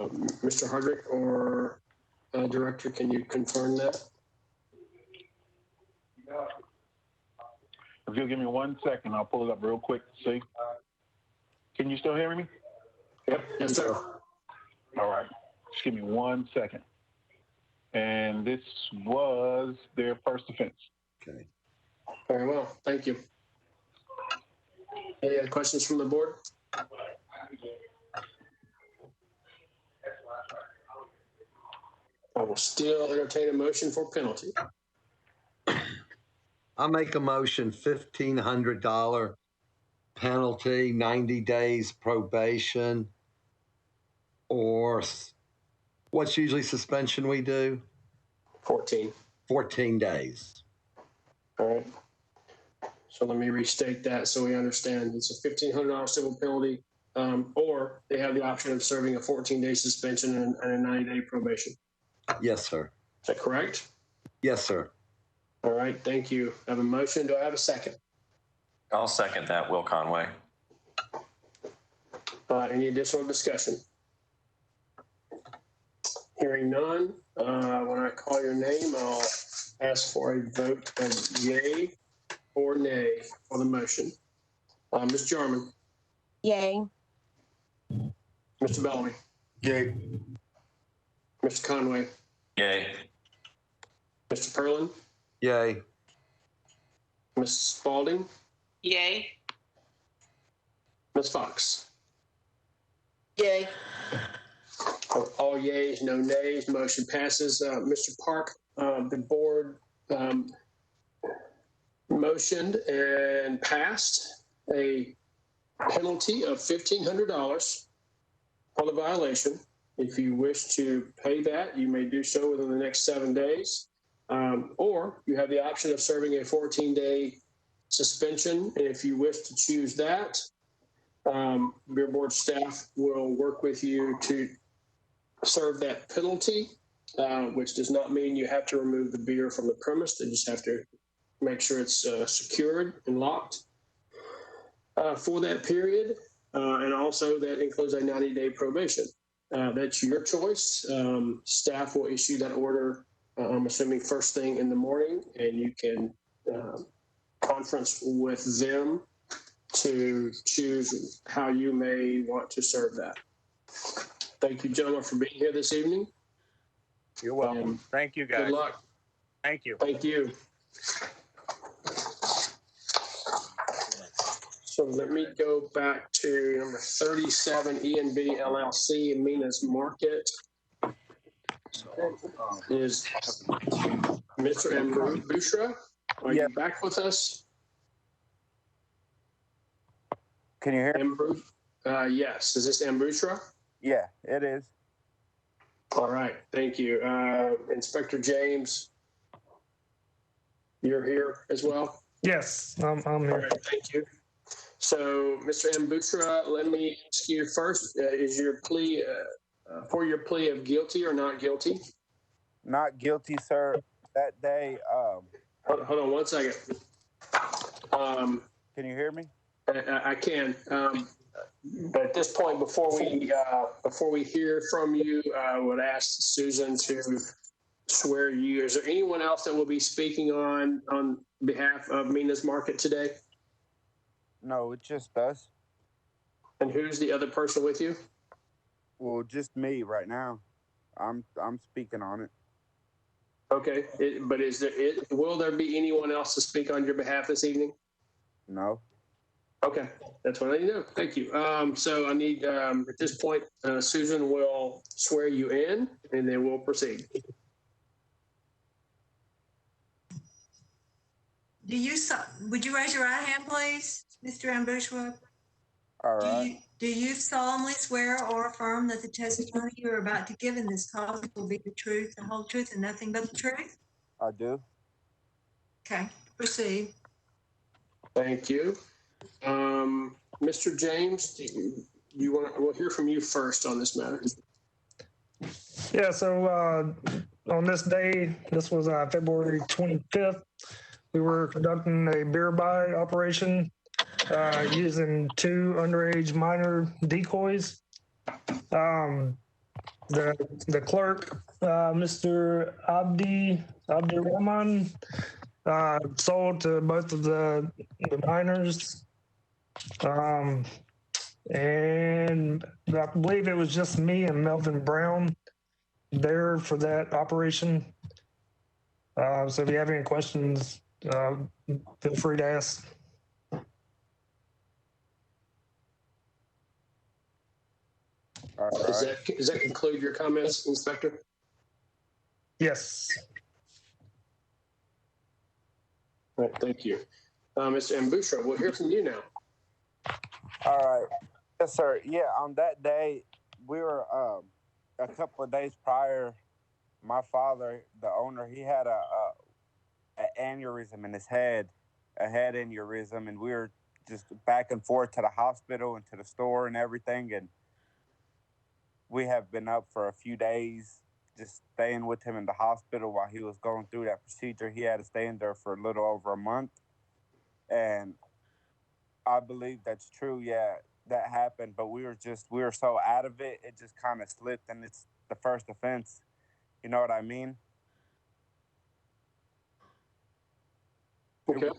Mr. Hardrick or Director, can you confirm that? If you'll give me 1 second, I'll pull it up real quick to see. Can you still hear me? Yep. Yes, sir. All right. Just give me 1 second. And this was their first offense. Okay. Very well. Thank you. Any other questions from the board? I will still entertain a motion for penalty. I'll make a motion, $1,500 penalty, 90 days probation, or what's usually suspension we do? 14. 14 days. All right. So let me restate that so we understand. It's a $1,500 civil penalty, or they have the option of serving a 14-day suspension and a 90-day probation. Yes, sir. Is that correct? Yes, sir. All right. Thank you. I have a motion. Do I have a second? I'll second that, Will Conway. Any additional discussion? Hearing none, when I call your name, I'll ask for a vote of yay or nay on the motion. Ms. Jarman. Yay. Mr. Bellamy. Yay. Mr. Conway. Yay. Mr. Perlin. Yay. Ms. Spalding. Yay. Ms. Fox. Yay. All yays, no nays, motion passes. Mr. Park, the board motioned and passed a penalty of $1,500 for the violation. If you wish to pay that, you may do so within the next 7 days, or you have the option of serving a 14-day suspension. And if you wish to choose that, your board staff will work with you to serve that penalty, which does not mean you have to remove the beer from the premise. They just have to make sure it's secured and locked for that period. And also that includes a 90-day probation. That's your choice. Staff will issue that order, I'm assuming first thing in the morning, and you can conference with them to choose how you may want to serve that. Thank you, gentlemen, for being here this evening. You're welcome. Thank you, guys. Good luck. Thank you. Thank you. So let me go back to number 37, E&B LLC, Amina's Market. Is Mr. Bushra, are you back with us? Can you hear me? Yes. Is this Bushra? Yeah, it is. All right. Thank you. Inspector James, you're here as well? Yes, I'm here. All right, thank you. So, Mr. Bushra, let me ask you first, is your plea for your plea of guilty or not guilty? Not guilty, sir. That day. Hold on 1 second. Can you hear me? I can. But at this point, before we hear from you, I would ask Susan to swear you. Is there anyone else that will be speaking on behalf of Mina's Market today? No, it's just us. And who's the other person with you? Well, just me right now. I'm speaking on it. Okay, but will there be anyone else to speak on your behalf this evening? No. Okay, that's what I need to know. Thank you. So I need, at this point, Susan will swear you in, and then we'll proceed. Would you raise your right hand, please, Mr. Ambushwa? All right. Do you solemnly swear or affirm that the testimony you are about to give in this call will be the truth, the whole truth, and nothing but the truth? I do. Okay, proceed. Thank you. Mr. James, we'll hear from you first on this matter. Yeah, so on this day, this was February 25th, we were conducting a beer buy operation using 2 underage minor decoys. the clerk, Mr. Abdirahman, sold to both of the minors. And I believe it was just me and Melvin Brown there for that operation. So if you have any questions, feel free to ask. All right. Does that conclude your comments, Inspector? Yes. All right, thank you. Mr. Ambushra, we'll hear from you now. All right. Yes, sir. Yeah, on that day, we were a couple of days prior. My father, the owner, he had an aneurysm in his head, a head aneurysm, and we were just back and forth to the hospital and to the store and everything. And we have been up for a few days, just staying with him in the hospital while he was going through that procedure. He had to stay in there for a little over a month. And I believe that's true. Yeah, that happened, but we were so out of it, it just kind of slipped, and it's the first offense. You know what I mean? Okay.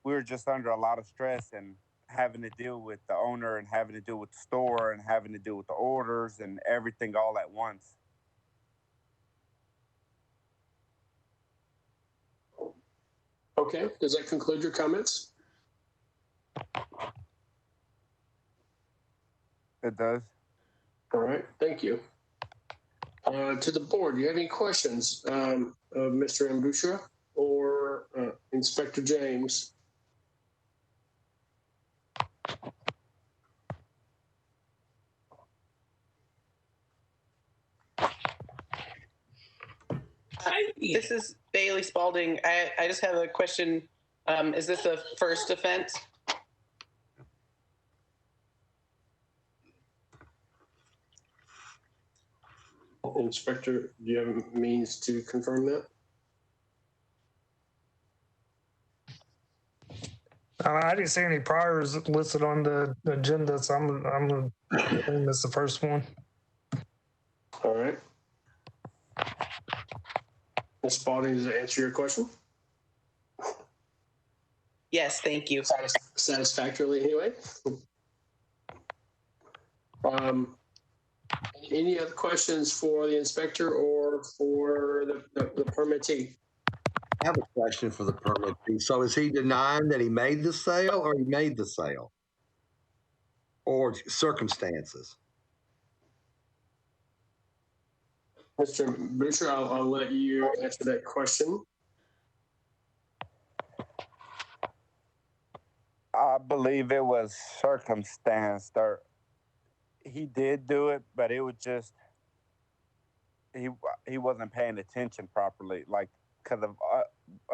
We were just under a lot of stress and having to deal with the owner and having to deal with the store and having to deal with the orders and everything all at once. Okay, does that conclude your comments? It does. All right, thank you. To the board, do you have any questions of Mr. Ambushra or Inspector James? This is Bailey Spalding. I just have a question. Is this a first offense? Inspector, do you have a means to confirm that? I didn't see any priors listed on the agenda, so I'm assuming this is the first one. All right. Ms. Spalding, does that answer your question? Yes, thank you. Satisfactorily, anyway. Any other questions for the inspector or for the permittee? I have a question for the permittee. So is he denying that he made the sale or he made the sale? Or circumstances? Mr. Butcher, I'll let you answer that question. I believe it was circumstance. Or he did do it, but it was just he wasn't paying attention properly, like because of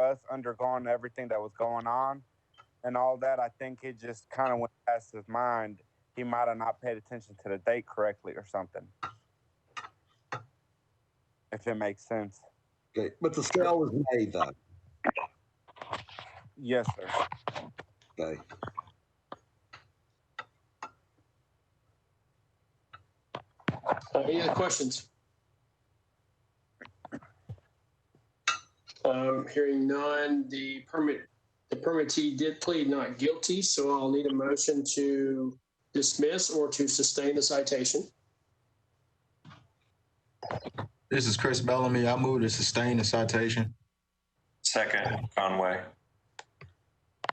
us undergoing everything that was going on and all that. I think it just kind of went past his mind. He might have not paid attention to the date correctly or something. If it makes sense. Okay, but the sale was made though. Yes, sir. Okay. Any other questions? Hearing none, the permittee did plead not guilty, so I'll need a motion to dismiss or to sustain the citation. This is Chris Bellamy. I move to sustain the citation. Second, Conway. I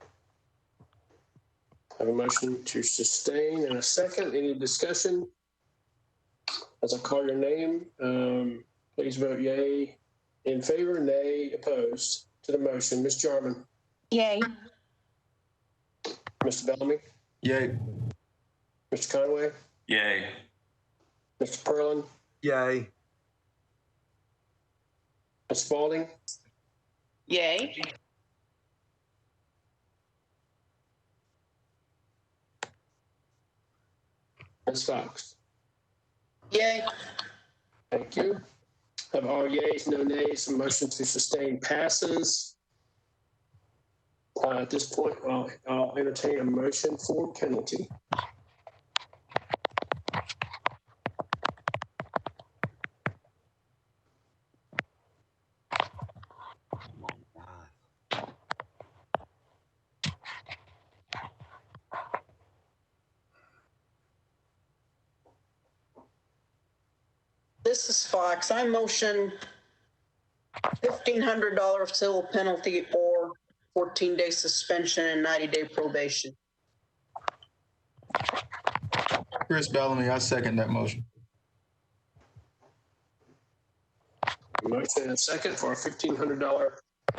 have a motion to sustain and a second. Any discussion? As I call your name, please vote yay in favor, nay opposed to the motion. Ms. Jarman. Yay. Mr. Bellamy. Yay. Mr. Conway. Yay. Mr. Perlin. Yay. Ms. Spalding. Yay. Ms. Fox. Yay. Thank you. Have all yays, no nays, the motion to sustain passes. At this point, I'll entertain a motion for penalty. this is Fox. I motion $1,500 civil penalty or 14-day suspension and 90-day probation. Chris Bellamy, I second that motion. Motion and a second for a $1,500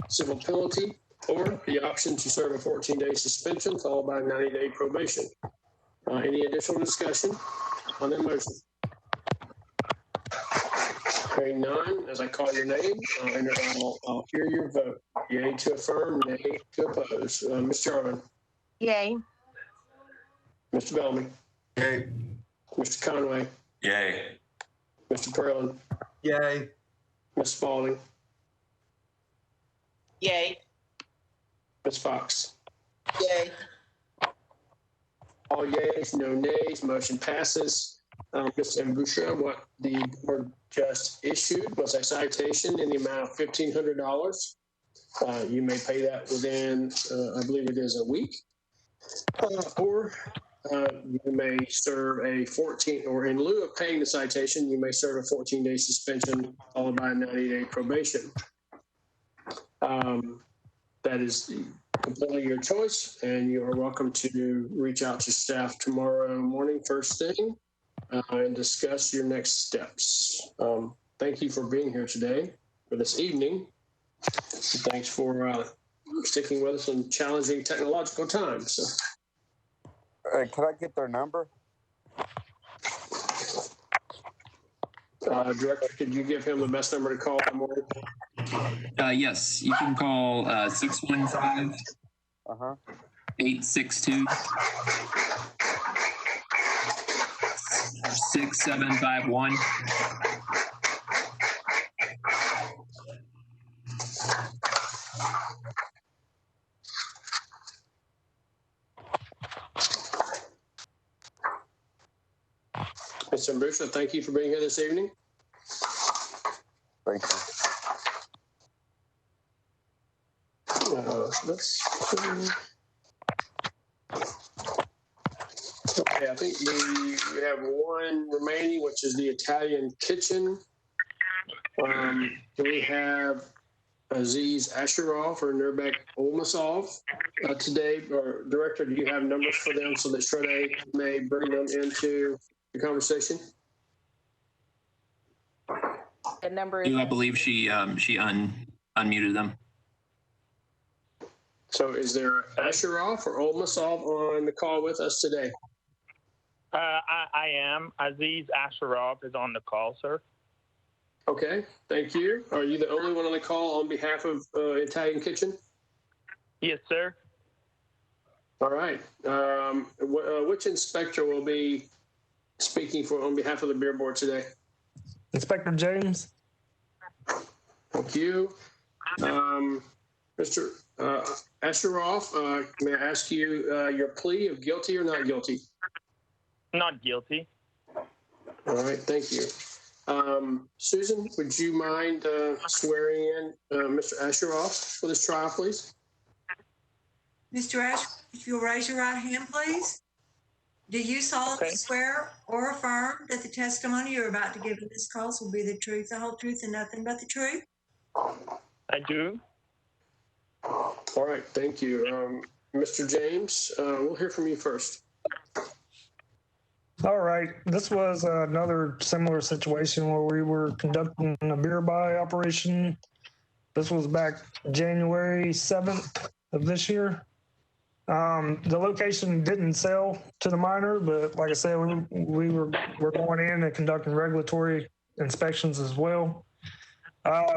civil penalty or the option to serve a 14-day suspension followed by a 90-day probation. Any additional discussion on that motion? Hearing none, as I call your name, I'll hear your vote. Yay to affirm, nay to oppose. Ms. Jarman. Yay. Mr. Bellamy. Yay. Mr. Conway. Yay. Mr. Perlin. Yay. Ms. Spalding. Yay. Ms. Fox. Yay. All yeas, no nays, motion passes. Ms. Mbusha, what the board just issued was a citation in the amount of $1,500. You may pay that within, I believe it is a week, or you may serve a 14, or in lieu of paying the citation, you may serve a 14-day suspension followed by a 90-day probation. That is completely your choice, and you are welcome to reach out to staff tomorrow morning, first thing, and discuss your next steps. Thank you for being here today, or this evening. Thanks for sticking with us in challenging technological times. So. Could I get their number? Director, could you give him the best number to call in the morning? Yes, you can call 615 862 6751. Mr. Mbusha, thank you for being here this evening. Thank you. Okay, I think we have one remaining, which is the Italian kitchen. Do we have Aziz Asherov or Nurbek Olmasov today? Or Director, do you have numbers for them so that Shrede may bring them into the conversation? The number is. I believe she unmuted them. So is there Asherov or Olmasov on the call with us today? I am. Aziz Asherov is on the call, sir. Okay, thank you. Are you the only one on the call on behalf of Italian Kitchen? Yes, sir. All right. Which inspector will be speaking on behalf of the beer board today? Inspector James. Thank you. Mr. Asherov, may I ask you your plea of guilty or not guilty? Not guilty. All right, thank you. Susan, would you mind swearing in Mr. Asherov for this trial, please? Mr. Asherov, if you'll raise your right hand, please. Do you solemnly swear or affirm that the testimony you're about to give in this cause will be the truth, the whole truth, and nothing but the truth? I do. All right, thank you. Mr. James, we'll hear from you first. All right. This was another similar situation where we were conducting a beer buy operation. This was back January 7th of this year. The location didn't sell to the minor, but like I said, we're going in and conducting regulatory inspections as well.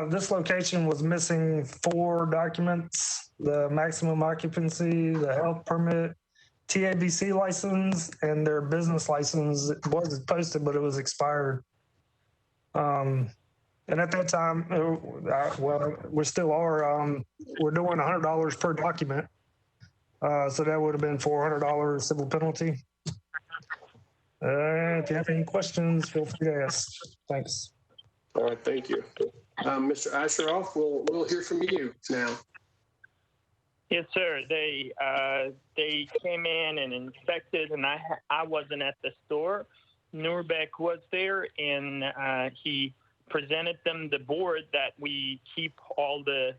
This location was missing 4 documents: the maximum occupancy, the health permit, TABC license, and their business license. It wasn't posted, but it was expired. And at that time, well, we still are, we're doing $100 per document. So that would have been $400 civil penalty. If you have any questions, feel free to ask. Thanks. All right, thank you. Mr. Asherov, we'll hear from you now. Yes, sir. They came in and inspected, and I wasn't at the store, Nurbeck was there, and he presented them the board that we keep all the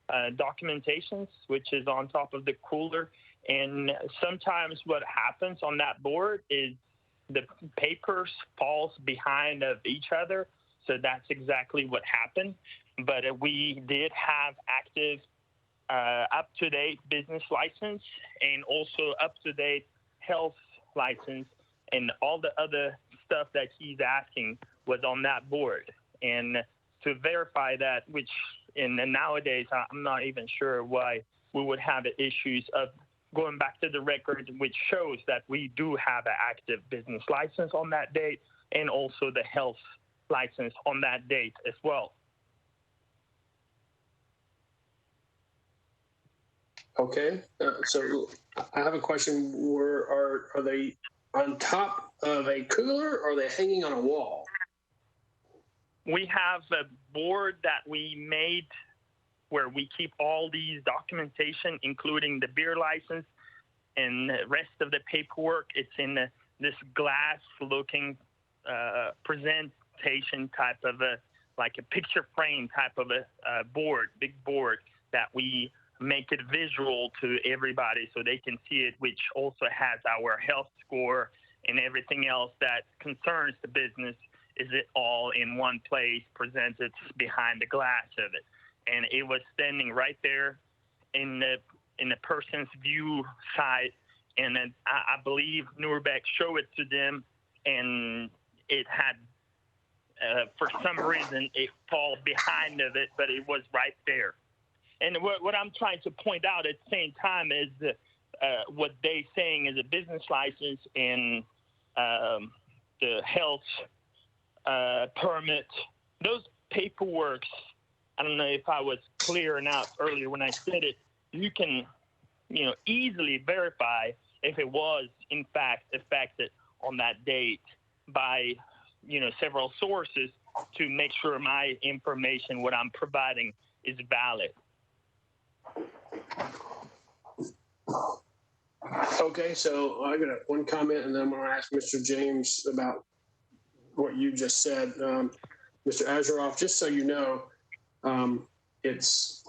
documentations, which is on top of the cooler. And sometimes what happens on that board is the papers falls behind of each other. So that's exactly what happened. But we did have active, up-to-date business license and also up-to-date health license, and all the other stuff that he's asking was on that board. And to verify that, which nowadays I'm not even sure why we would have issues of going back to the record, which shows that we do have an active business license on that date and also the health license on that date as well. Okay, so I have a question. Are they on top of a cooler, or are they hanging on a wall? We have a board that we made where we keep all these documentation, including the beer license and the rest of the paperwork. It's in this glass-looking presentation type of like a picture frame type of a board, big board that we make it visual to everybody so they can see it, which also has our health score and everything else that concerns the business. Is it all in one place, presented behind the glass of it? And it was standing right there in the person's view side. And then I believe Nurbeck showed it to them, and it had, for some reason, it fall behind of it, but it was right there. And what I'm trying to point out at the same time is what they saying is a business license and the health permit. Those paperworks, I don't know if I was clear enough earlier when I said it, you can, easily verify if it was in fact affected on that date by, several sources to make sure my information, what I'm providing, is valid. Okay, so I got one comment, and then I'm going to ask Mr. James about what you just said. Mr. Azeroff, just so you know, yes,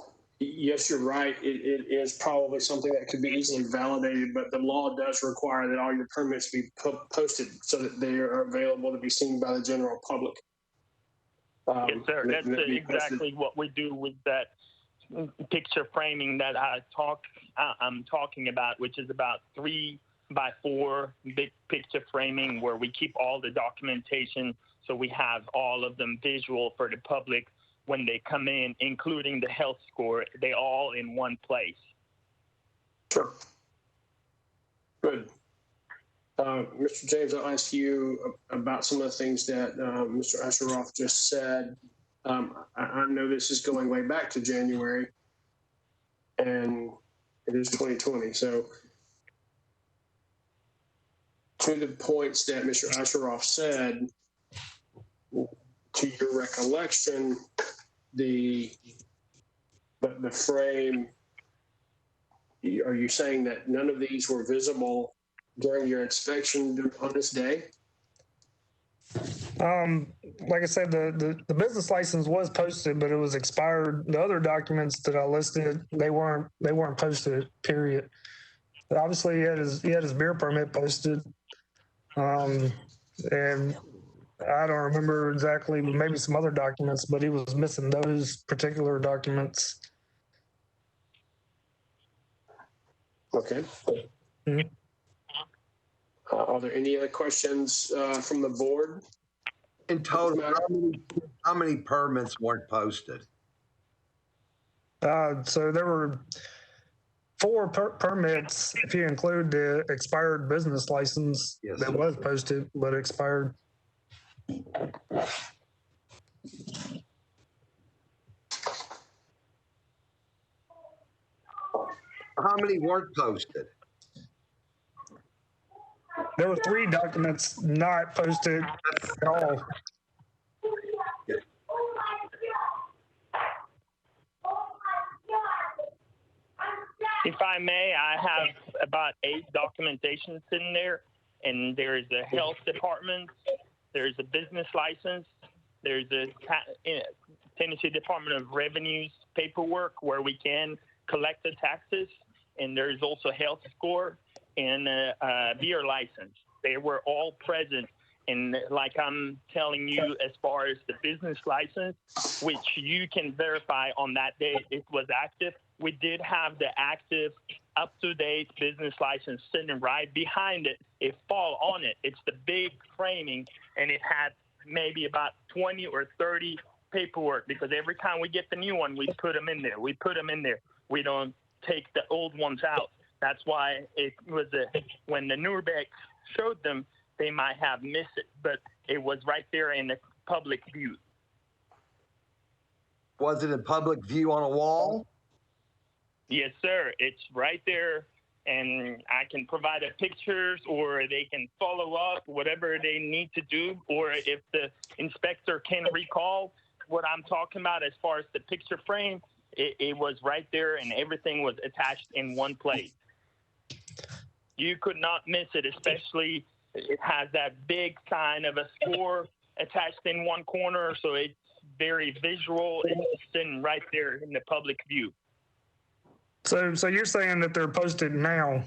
you're right. It is probably something that could be easily validated, but the law does require that all your permits be posted so that they are available to be seen by the general public. Yes, sir. That's exactly what we do with that picture framing that I'm talking about, which is about 3x4 big picture framing where we keep all the documentation so we have all of them visual for the public when they come in, including the health score. They all in one place. Sure. Good. Mr. James, I'll ask you about some of the things that Mr. Asheroff just said. I know this is going way back to January, and it is 2020. So to the points that Mr. Asheroff said, to your recollection, the frame, are you saying that none of these were visible during your inspection on this day? Like I said, the business license was posted, but it was expired. The other documents that I listed, they weren't posted, period. But obviously he had his beer permit posted. And I don't remember exactly, maybe some other documents, but he was missing those particular documents. Okay. Mm-hmm. Are there any other questions from the board? In total, how many permits weren't posted? So there were 4 permits, if you include the expired business license that was posted but expired. How many weren't posted? There were 3 documents not posted at all. If I may, I have about 8 documentations in there, and there is a health department, there's a business license, there's a Tennessee Department of Revenue's paperwork where we can collect the taxes, and there's also health score and a beer license. They were all present. And like I'm telling you, as far as the business license, which you can verify on that day it was active, we did have the active, up-to-date business license sitting right behind it. It fall on it. It's the big framing, and it had maybe about 20 or 30 paperwork, because every time we get the new one, we put them in there. We don't take the old ones out. That's why it was when the Nuremberg showed them, they might have missed it, but it was right there in the public view. Was it in public view on a wall? Yes, sir. It's right there, and I can provide pictures, or they can follow up, whatever they need to do, or if the inspector can recall what I'm talking about as far as the picture frame, it was right there, and everything was attached in one place. You could not miss it, especially it has that big sign of a score attached in one corner, so it's very visual. It's sitting right there in the public view. So you're saying that they're posted now?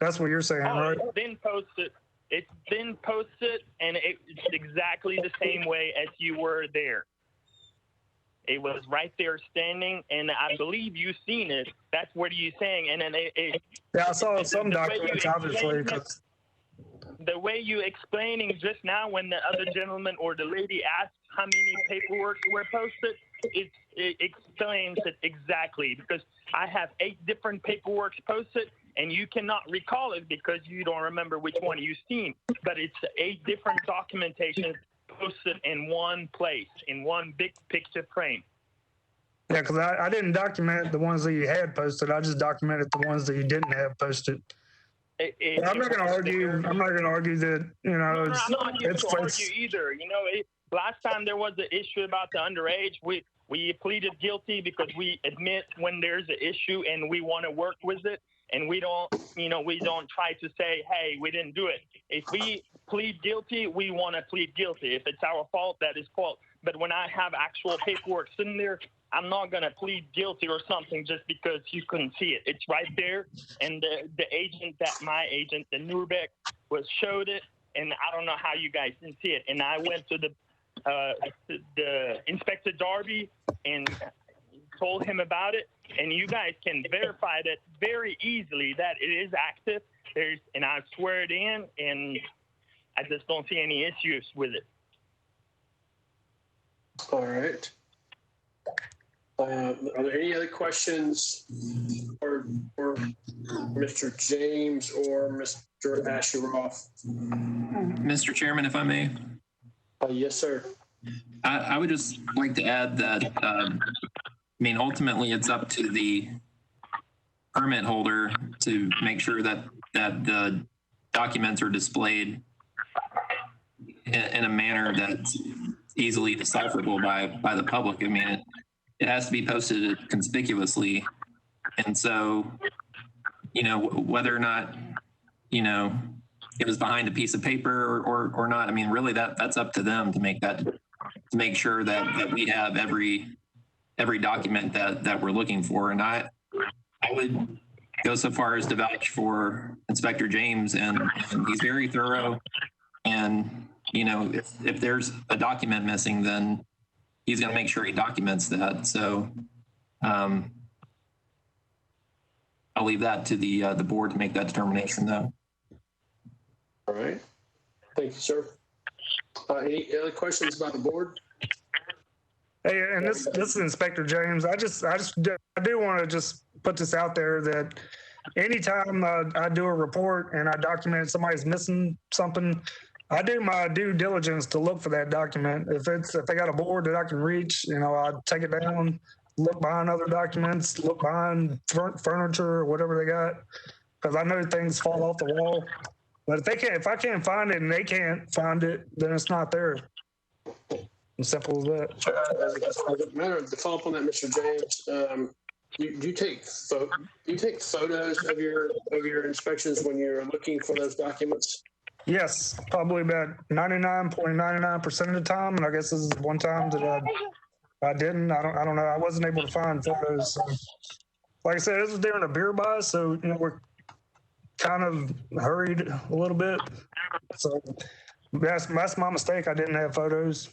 That's what you're saying, right? It's been posted. It's been posted, and it's exactly the same way as you were there. It was right there standing, and I believe you've seen it. That's what you're saying. And then yeah, I saw some documents, obviously. The way you explaining just now, when the other gentleman or the lady asked how many paperwork were posted, it explains it exactly, because I have 8 different paperworks posted, and you cannot recall it because you don't remember which one you've seen. But it's 8 different documentations posted in one place, in one big picture frame. Yeah, because I didn't document the ones that you had posted. I just documented the ones that you didn't have posted. I'm not going to argue. I'm not going to argue that, you know, I'm not here to argue either. You know, last time there was an issue about the underage, we pleaded guilty because we admit when there's an issue and we want to work with it, and we don't try to say, hey, we didn't do it. If we plead guilty, we want to plead guilty. If it's our fault, that is fault. But when I have actual paperwork sitting there, I'm not going to plead guilty or something just because you couldn't see it. It's right there. And my agent, the Nuremberg, showed it. And I don't know how you guys didn't see it. And I went to the Inspector Darby and told him about it. And you guys can verify that very easily that it is active. And I swear it in, and I just don't see any issues with it. All right. Are there any other questions for Mr. James or Mr. Asheroff? Mr. Chairman, if I may. Yes, sir. I would just like to add that, ultimately it's up to the permit holder to make sure that the documents are displayed in a manner that's easily decipherable by the public. I mean, it has to be posted conspicuously. And so, whether or not, it was behind a piece of paper or not, I mean, really that's up to them to make sure that we have every document that we're looking for. And I would go so far as to vouch for Inspector James, and he's very thorough. And, if there's a document missing, then he's going to make sure he documents that. So I'll leave that to the board to make that determination, though. All right. Thank you, sir. Any other questions about the board? Hey, and this is Inspector James. I do want to just put this out there that anytime I do a report and I document somebody's missing something, I do my due diligence to look for that document. If they got a board that I can reach, I take it down, look behind other documents, look behind furniture or whatever they got, because I know things fall off the wall. But if I can't find it and they can't find it, then it's not there. As simple as that. As a matter of to follow up on that, Mr. James, you take photos of your inspections when you're looking for those documents? Yes, probably about 99.99% of the time, and I guess this is one time that I didn't. I don't know. I wasn't able to find photos. So, like I said, this was during a beer buy, so we're kind of hurried a little bit. So that's my mistake. I didn't have photos.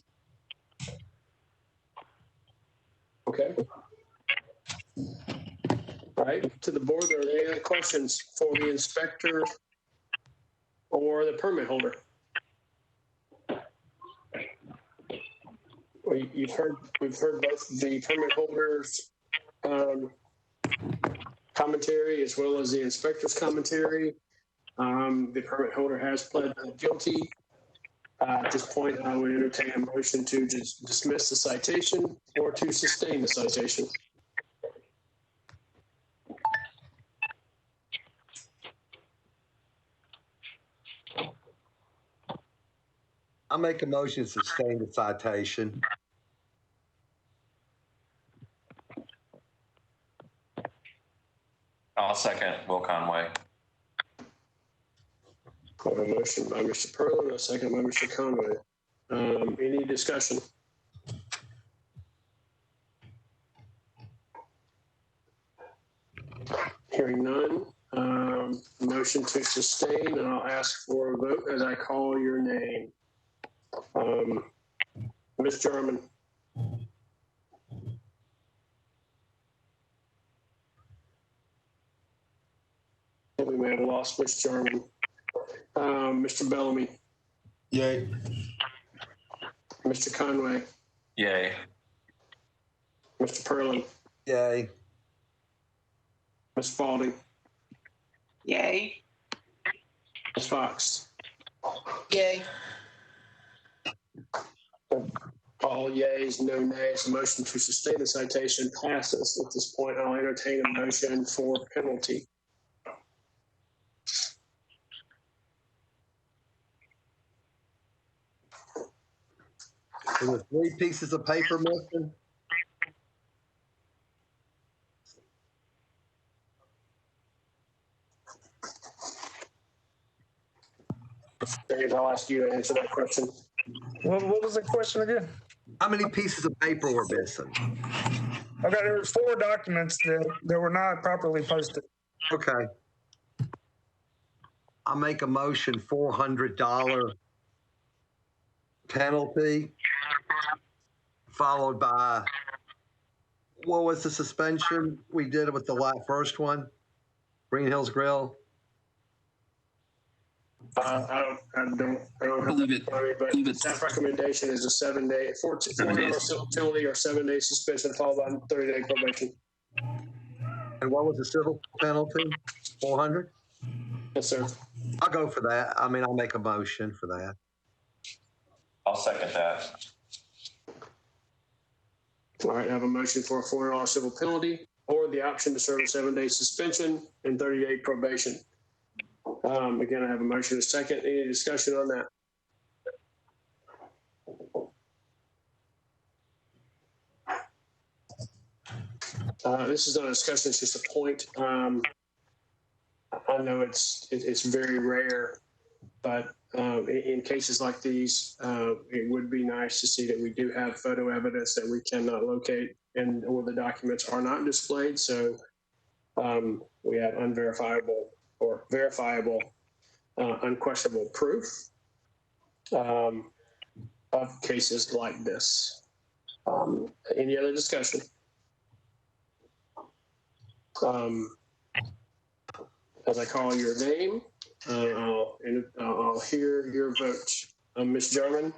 Okay. All right, to the board, are there any other questions for the inspector or the permit holder? We've heard both the permit holders commentary as well as the inspector's commentary. The permit holder has pled guilty. At this point, I would entertain a motion to dismiss the citation or to sustain the citation. I make a motion to sustain the citation. I'll second Will Conway. I have a motion by Mr. Perlin, a second by Mr. Conway. Any discussion? Hearing none. Motion to sustain, and I'll ask for a vote as I call your name. Ms. Jarman. We may have lost Ms. Jarman. Mr. Bellamy. Yay. Mr. Conway. Yay. Mr. Perlin. Yay. Ms. Spalding. Yay. Ms. Fox. Yay. All yays, no nays. The motion to sustain the citation passes. At this point, I'll entertain a motion for penalty. There were 3 pieces of paper missing. Dave, I'll ask you to answer that question. What was the question again? How many pieces of paper were missing? Okay, there were 4 documents that were not properly posted. Okay. I make a motion $400 penalty, followed by, what was the suspension we did with the first one? Green Hills Grill. I don't have it, but staff recommendation is a 7-day, 4-hour civil penalty or 7-day suspension followed by 30-day probation. And what was the civil penalty? 400? Yes, sir. I'll go for that. I mean, I'll make a motion for that. I'll second that. All right, I have a motion for a $400 civil penalty or the option to serve a 7-day suspension and 30-day probation. Again, I have a motion and a second. Any discussion on that? This is not a discussion, it's just a point. I know it's very rare, but in cases like these, it would be nice to see that we do have photo evidence that we cannot locate and or the documents are not displayed. So we have unverifiable or verifiable, unquestionable proof of cases like this. Any other discussion? As I call your name, I'll hear your vote. Ms. Jarman.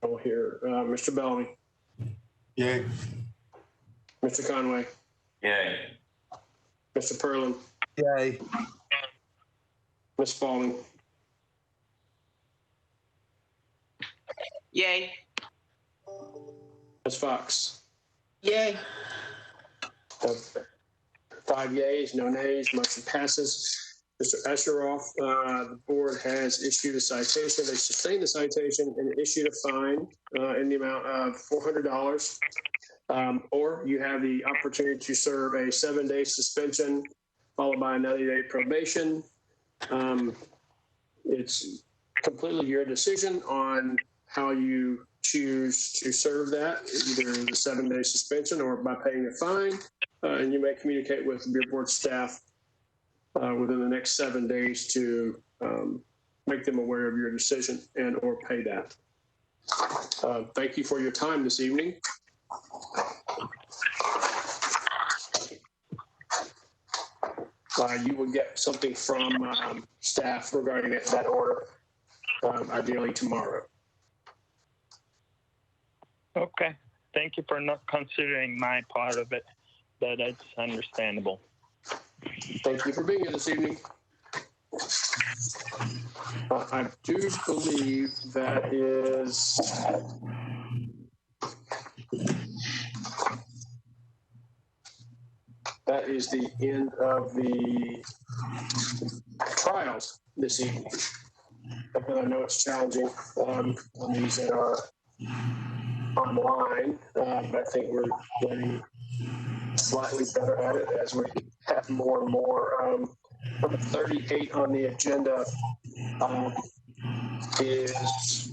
I'll hear Mr. Bellamy. Yay. Mr. Conway. Yay. Mr. Perlin. Yay. Ms. Spalding. Yay. Ms. Fox. Yay. 5 yays, no nays, motion passes. Mr. Esheroff, the board has issued a citation. They sustained the citation and issued a fine in the amount of $400. Or you have the opportunity to serve a 7-day suspension followed by a 90-day probation. It's completely your decision on how you choose to serve that, either the 7-day suspension or by paying a fine. And you may communicate with the Beer Board staff within the next 7 days to make them aware of your decision and or pay that. Thank you for your time this evening. You will get something from staff regarding that order, ideally tomorrow. Okay. Thank you for not considering my part of it, but it's understandable. Thank you for being here this evening. I do believe that is the end of the trials this evening. I know it's challenging on these that are online, but I think we're getting slightly better at it as we have more and more. Number 38 on the agenda is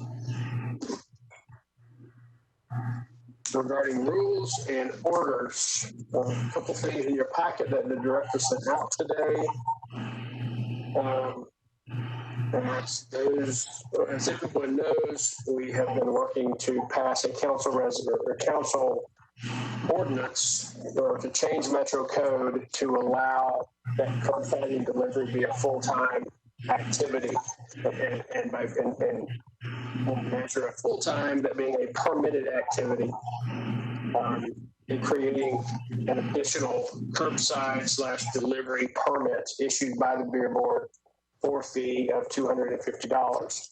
regarding rules and orders. A couple things in your packet that the director sent out today. As everyone knows, we have been working to pass a council ordinance or to change Metro Code to allow that curbside and delivery be a full-time activity, and measure a full-time, that being a permitted activity, and creating an additional curbside/delivery permit issued by the Beer Board for a fee of $250.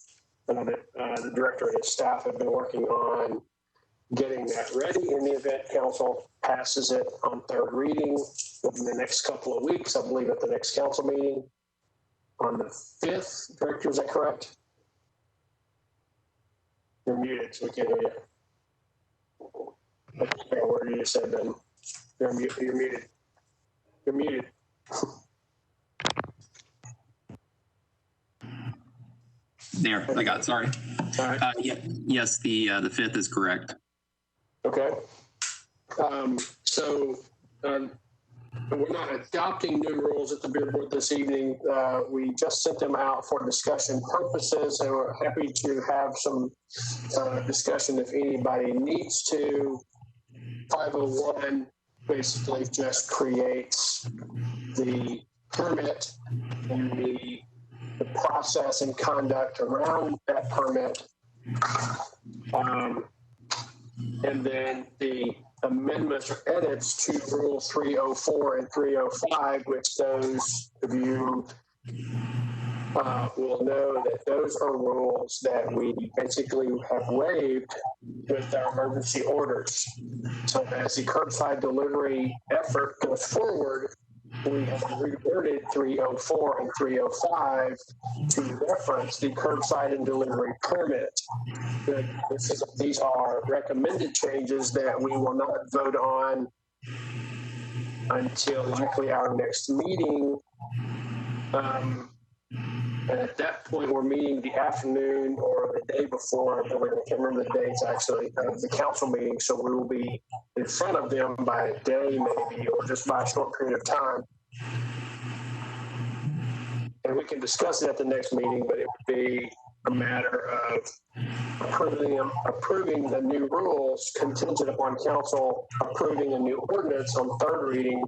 The director and his staff have been working on getting that ready in the event council passes it on third reading within the next couple of weeks. I believe at the next council meeting on the 5th. Director, is that correct? You're muted, so we can't hear you. Okay, what you just said then. You're muted. You're muted. There, I got it. Sorry. Yes, the 5th is correct. Okay. We're not adopting new rules at the Beer Board this evening. We just sent them out for discussion purposes, and we're happy to have some discussion if anybody needs to. 501 basically just creates the permit and the process and conduct around that permit. And then the amendments or edits to Rule 304 and 305, which those of you will know that those are rules that we basically have waived with our emergency orders. So as the curbside delivery effort goes forward, we have reworded 304 and 305 to reference the curbside and delivery permit. These are recommended changes that we will not vote on until likely our next meeting. And at that point, we're meeting the afternoon or the day before, I can't remember the dates actually, of the council meeting. So we will be in front of them by a day maybe, or just by a short period of time. And we can discuss it at the next meeting, but it would be a matter of approving the new rules contingent upon council approving a new ordinance on third reading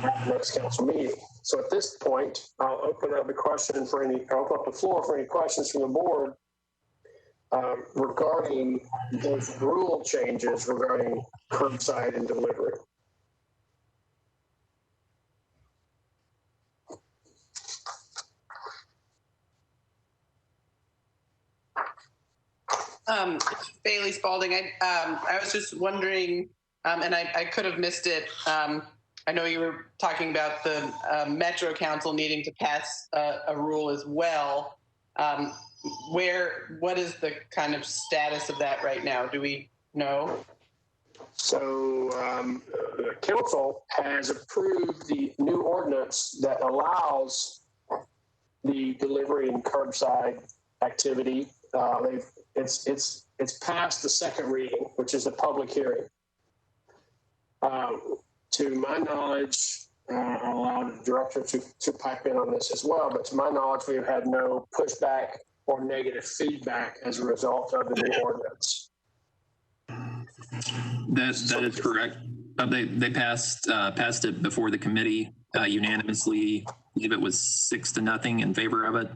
at the next council meeting. So at this point, I'll open up the floor for any questions from the board regarding those rule changes regarding curbside and delivery. Bailey Spalding, I was just wondering, and I could have missed it. I know you were talking about the Metro Council needing to pass a rule as well. What is the kind of status of that right now? Do we know? So the council has approved the new ordinance that allows the delivery and curbside activity. It's past the second reading, which is the public hearing. To my knowledge, I'll allow the director to pipe in on this as well, but to my knowledge, we have had no pushback or negative feedback as a result of the new ordinance. That is correct. They passed it before the committee unanimously. I believe it was 6-0 in favor of it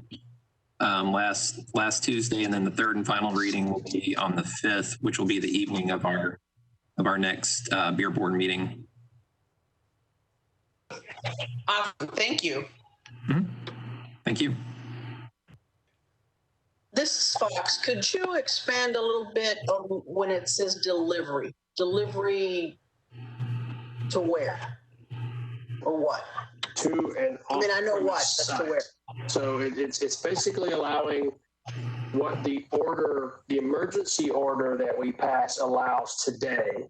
last Tuesday, and then the third and final reading will be on the 5th, which will be the evening of our next beer board meeting. Awesome. Thank you. Mm-hmm. Thank you. This is Fox. Could you expand a little bit on when it says delivery? Delivery to where? Or what? To an I mean, I know what, but to where? So it's basically allowing what the emergency order that we pass allows today.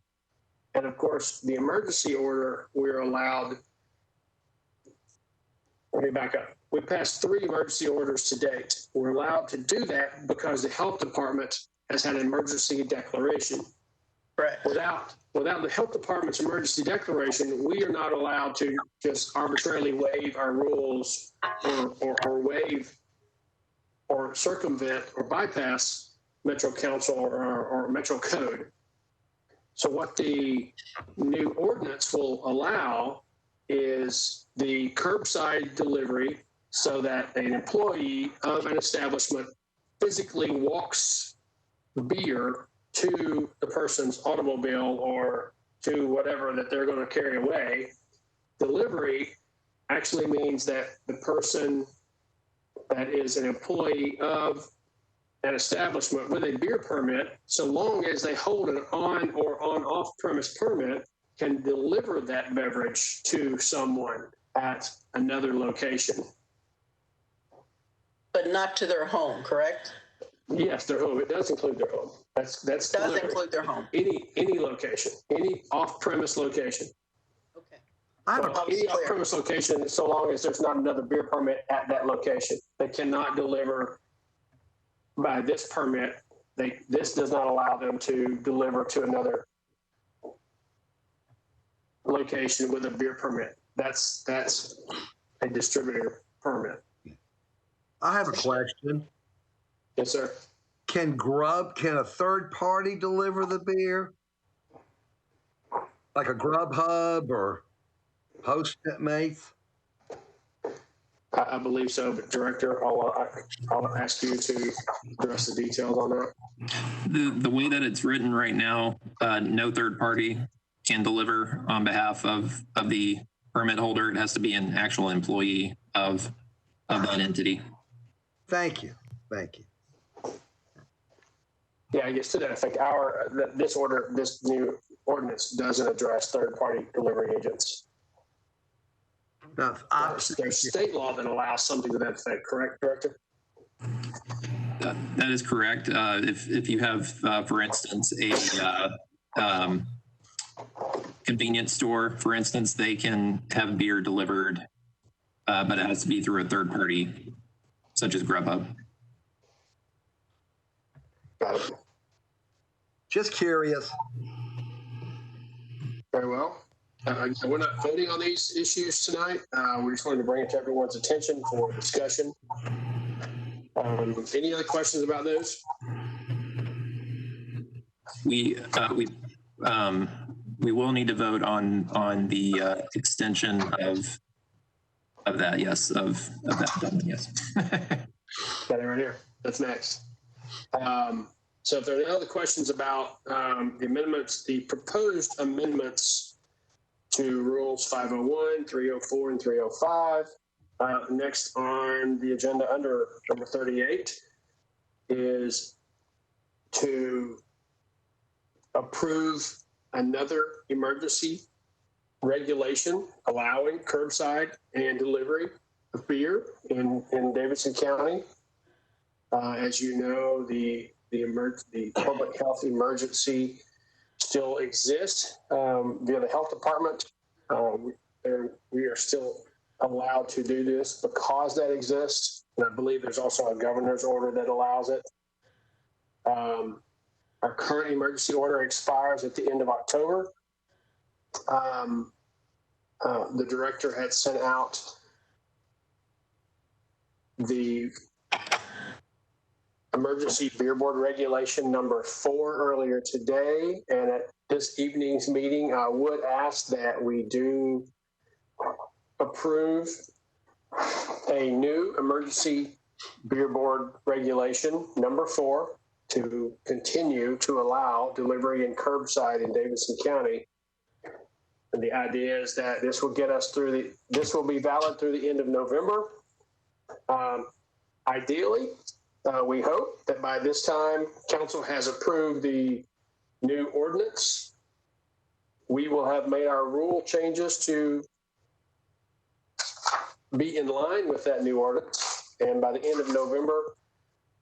And of course, the emergency order, we're allowed. Let me back up. We passed 3 emergency orders to date. We're allowed to do that because the health department has had an emergency declaration. Right. Without the health department's emergency declaration, we are not allowed to just arbitrarily waive our rules or waive or circumvent or bypass Metro Council or Metro Code. So what the new ordinance will allow is the curbside delivery, so that an employee of an establishment physically walks the beer to the person's automobile or to whatever that they're going to carry away. Delivery actually means that the person that is an employee of an establishment with a beer permit, so long as they hold an on or on off-premise permit, can deliver that beverage to someone at another location. But not to their home, correct? Yes, their home. It does include their home. That's does delivery. Include their home. Any location, any off-premise location. Okay. Any off-premise location, so long as there's not another beer permit at that location. They cannot deliver by this permit. This does not allow them to deliver to another location with a beer permit. That's a distributor permit. I have a question. Yes, sir. Can a third party deliver the beer? Like a Grubhub or Postmates? I believe so, but Director, I'll ask you to address the details on that. The way that it's written right now, no third party can deliver on behalf of the permit holder. It has to be an actual employee of that entity. Thank you. Yeah, I guess to that effect, this new ordinance doesn't address third-party delivery agents. No, there's state law that allows something to that effect, correct, Director? That is correct. If you have, for instance, a convenience store, for instance, they can have beer delivered, but it has to be through a third party, such as Grubhub. Got it. Just curious. Very well. We're not voting on these issues tonight. We just wanted to bring it to everyone's attention for discussion. Any other questions about those? We will need to vote on the extension of that. Yes, of that. Yes. Got it right here. That's next. So if there are no other questions about the amendments, the proposed amendments to Rules 501, 304, and 305, next on the agenda under number 38 is to approve another emergency regulation allowing curbside and delivery of beer in Davidson County. As you know, the public health emergency still exists via the health department. We are still allowed to do this because that exists. And I believe there's also a governor's order that allows it. Our current emergency order expires at the end of October. The director had sent out the emergency beer board regulation number 4 earlier today. And at this evening's meeting, I would ask that we do approve a new emergency beer board regulation number 4 to continue to allow delivery and curbside in Davidson County. And the idea is that this will get us through this will be valid through the end of November. Ideally, we hope that by this time, council has approved the new ordinance. We will have made our rule changes to be in line with that new ordinance. And by the end of November,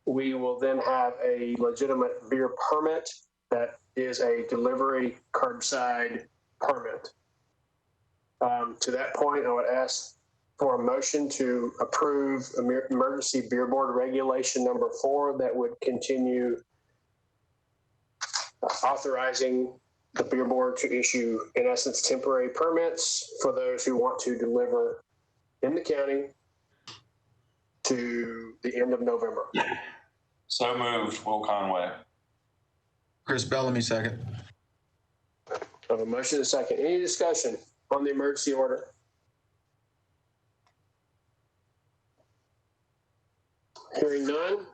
we will then have a legitimate beer permit that is a delivery curbside permit. To that point, I would ask for a motion to approve emergency beer board regulation number 4 that would continue authorizing the beer board to issue, in essence, temporary permits for those who want to deliver in the county to the end of November. So moved, Will Conway. Chris Bellamy, second. I have a motion and a second. Any discussion on the emergency order? Hearing none,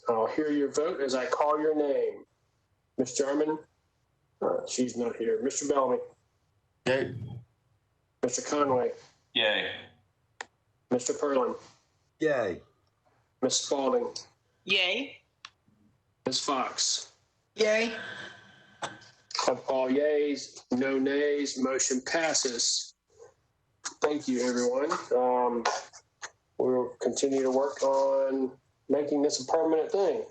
I'll hear your vote as I call your name. Ms. Jarman? She's not here. Mr. Bellamy? Yay. Mr. Conway? Yay. Mr. Perlin? Yay. Ms. Spalding? Yay. Ms. Fox? Yay. Have all yays, no nays, motion passes. Thank you, everyone. We'll continue to work on making this a permanent thing.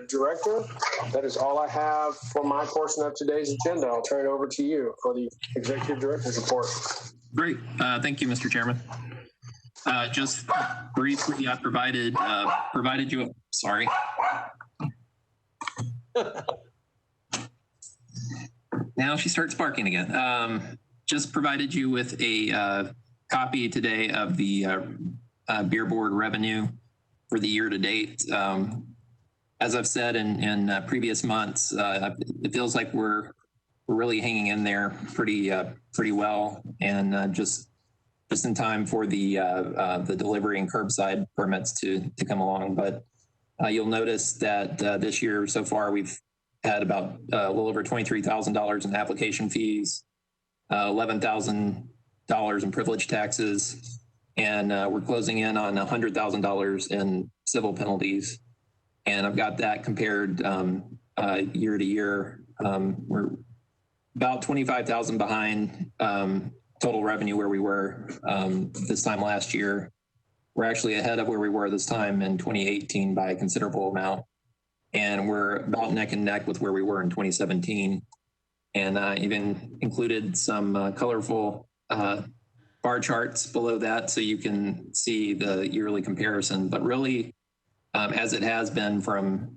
Director, that is all I have for my portion of today's agenda. I'll turn it over to you for the executive director's report. Great. Thank you, Mr. Chairman. Just briefly, I provided you, sorry. Now she starts barking again. Just provided you with a copy today of the beer board revenue for the year to date. As I've said in previous months, it feels like we're really hanging in there pretty well, and just in time for the delivery and curbside permits to come along. But you'll notice that this year so far we've had about a little over $23,000 in application fees, $11,000 in privilege taxes, and we're closing in on $100,000 in civil penalties. And I've got that compared year to year. We're about 25,000 behind total revenue where we were this time last year. We're actually ahead of where we were this time in 2018 by a considerable amount. And we're about neck and neck with where we were in 2017. And even included some colorful bar charts below that so you can see the yearly comparison. But really, as it has been for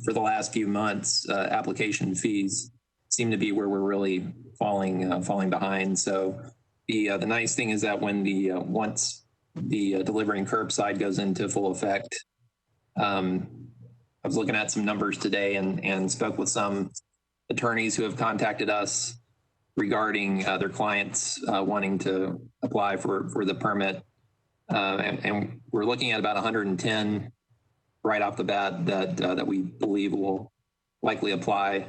the last few months, application fees seem to be where we're really falling behind. So the nice thing is that when once the delivering curbside goes into full effect, I was looking at some numbers today and spoke with some attorneys who have contacted us regarding their clients wanting to apply for the permit, and we're looking at about 110 right off the bat that we believe will likely apply.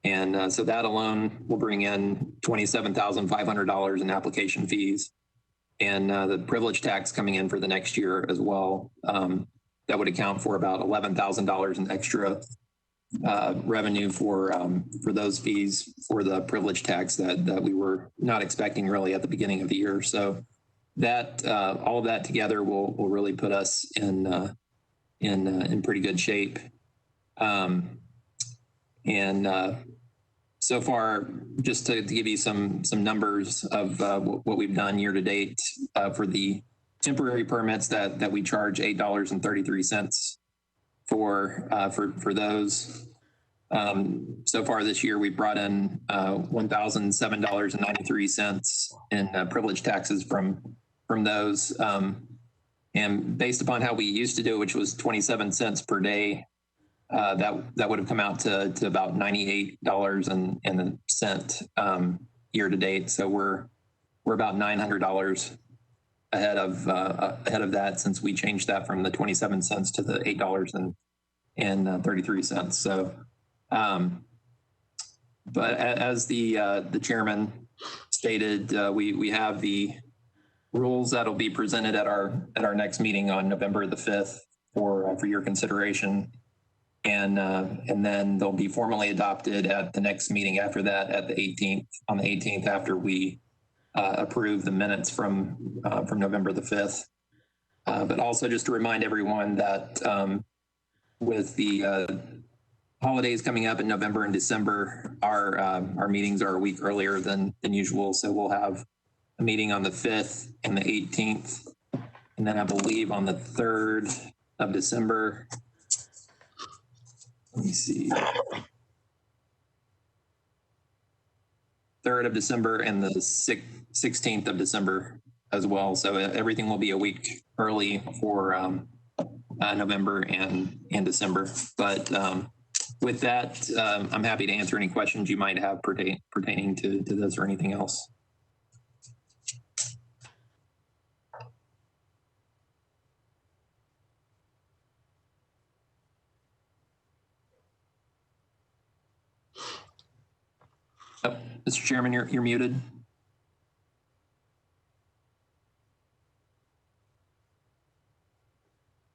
And so that alone will bring in $27,500 in application fees, and the privilege tax coming in for the next year as well. That would account for about $11,000 in extra revenue for those fees for the privilege tax that we were not expecting really at the beginning of the year. So that all of that together will really put us in pretty good shape. And so far, just to give you some numbers of what we've done year to date for the temporary permits that we charge $8.33 for those. So far this year, we brought in $1,007.93 in privilege taxes from those. And based upon how we used to do it, which was 27 cents per day, that would have come out to about $98.01 year to date. So we're about $900 ahead of that, since we changed that from the 27 cents to the $8.33. So, but as the chairman stated, we have the rules that'll be presented at our next meeting on November the 5th for your consideration. And then they'll be formally adopted at the next meeting after that, on the 18th, after we approve the minutes from November the 5th. But also just to remind everyone that with the holidays coming up in November and December, our meetings are a week earlier than usual. So we'll have a meeting on the 5th and the 18th. And then I believe on the 3rd of December, let me see, 3rd of December and the 16th of December as well. So everything will be a week early for November and December. But with that, I'm happy to answer any questions you might have pertaining to this or anything else. Oh, Mr. Chairman, you're muted.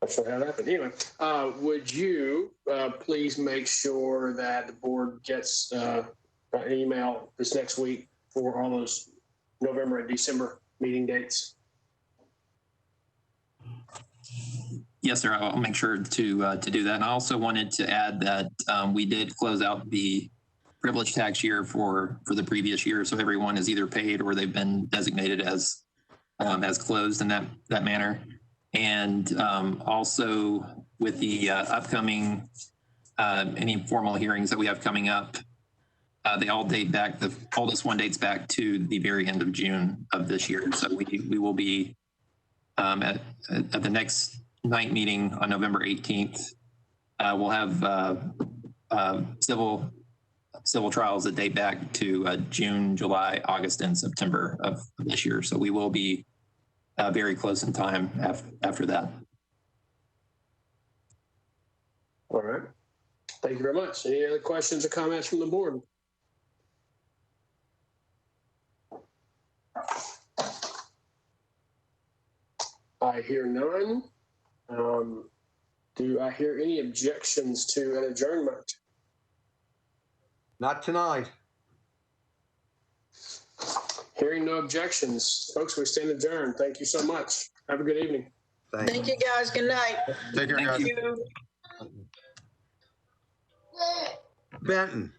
Not sure how that happened. Anyway, would you please make sure that the board gets an email this next week for all those November and December meeting dates? Yes, sir. I'll make sure to do that. And I also wanted to add that we did close out the privilege tax year for the previous year, so everyone is either paid or they've been designated as closed in that manner. And also with the upcoming any formal hearings that we have coming up, they all date back. The oldest one dates back to the very end of June of this year. So we will be at the next night meeting on November 18th. We'll have civil trials that date back to June, July, August, and September of this year. So we will be very close in time after that. All right. Thank you very much. Any other questions or comments from the board? I hear none. Do I hear any objections to an adjournment? Not tonight. Hearing no objections, folks, we stand adjourned. Thank you so much. Have a good evening. Thank you, guys. Good night. Take care, guys. Thank you. Benton.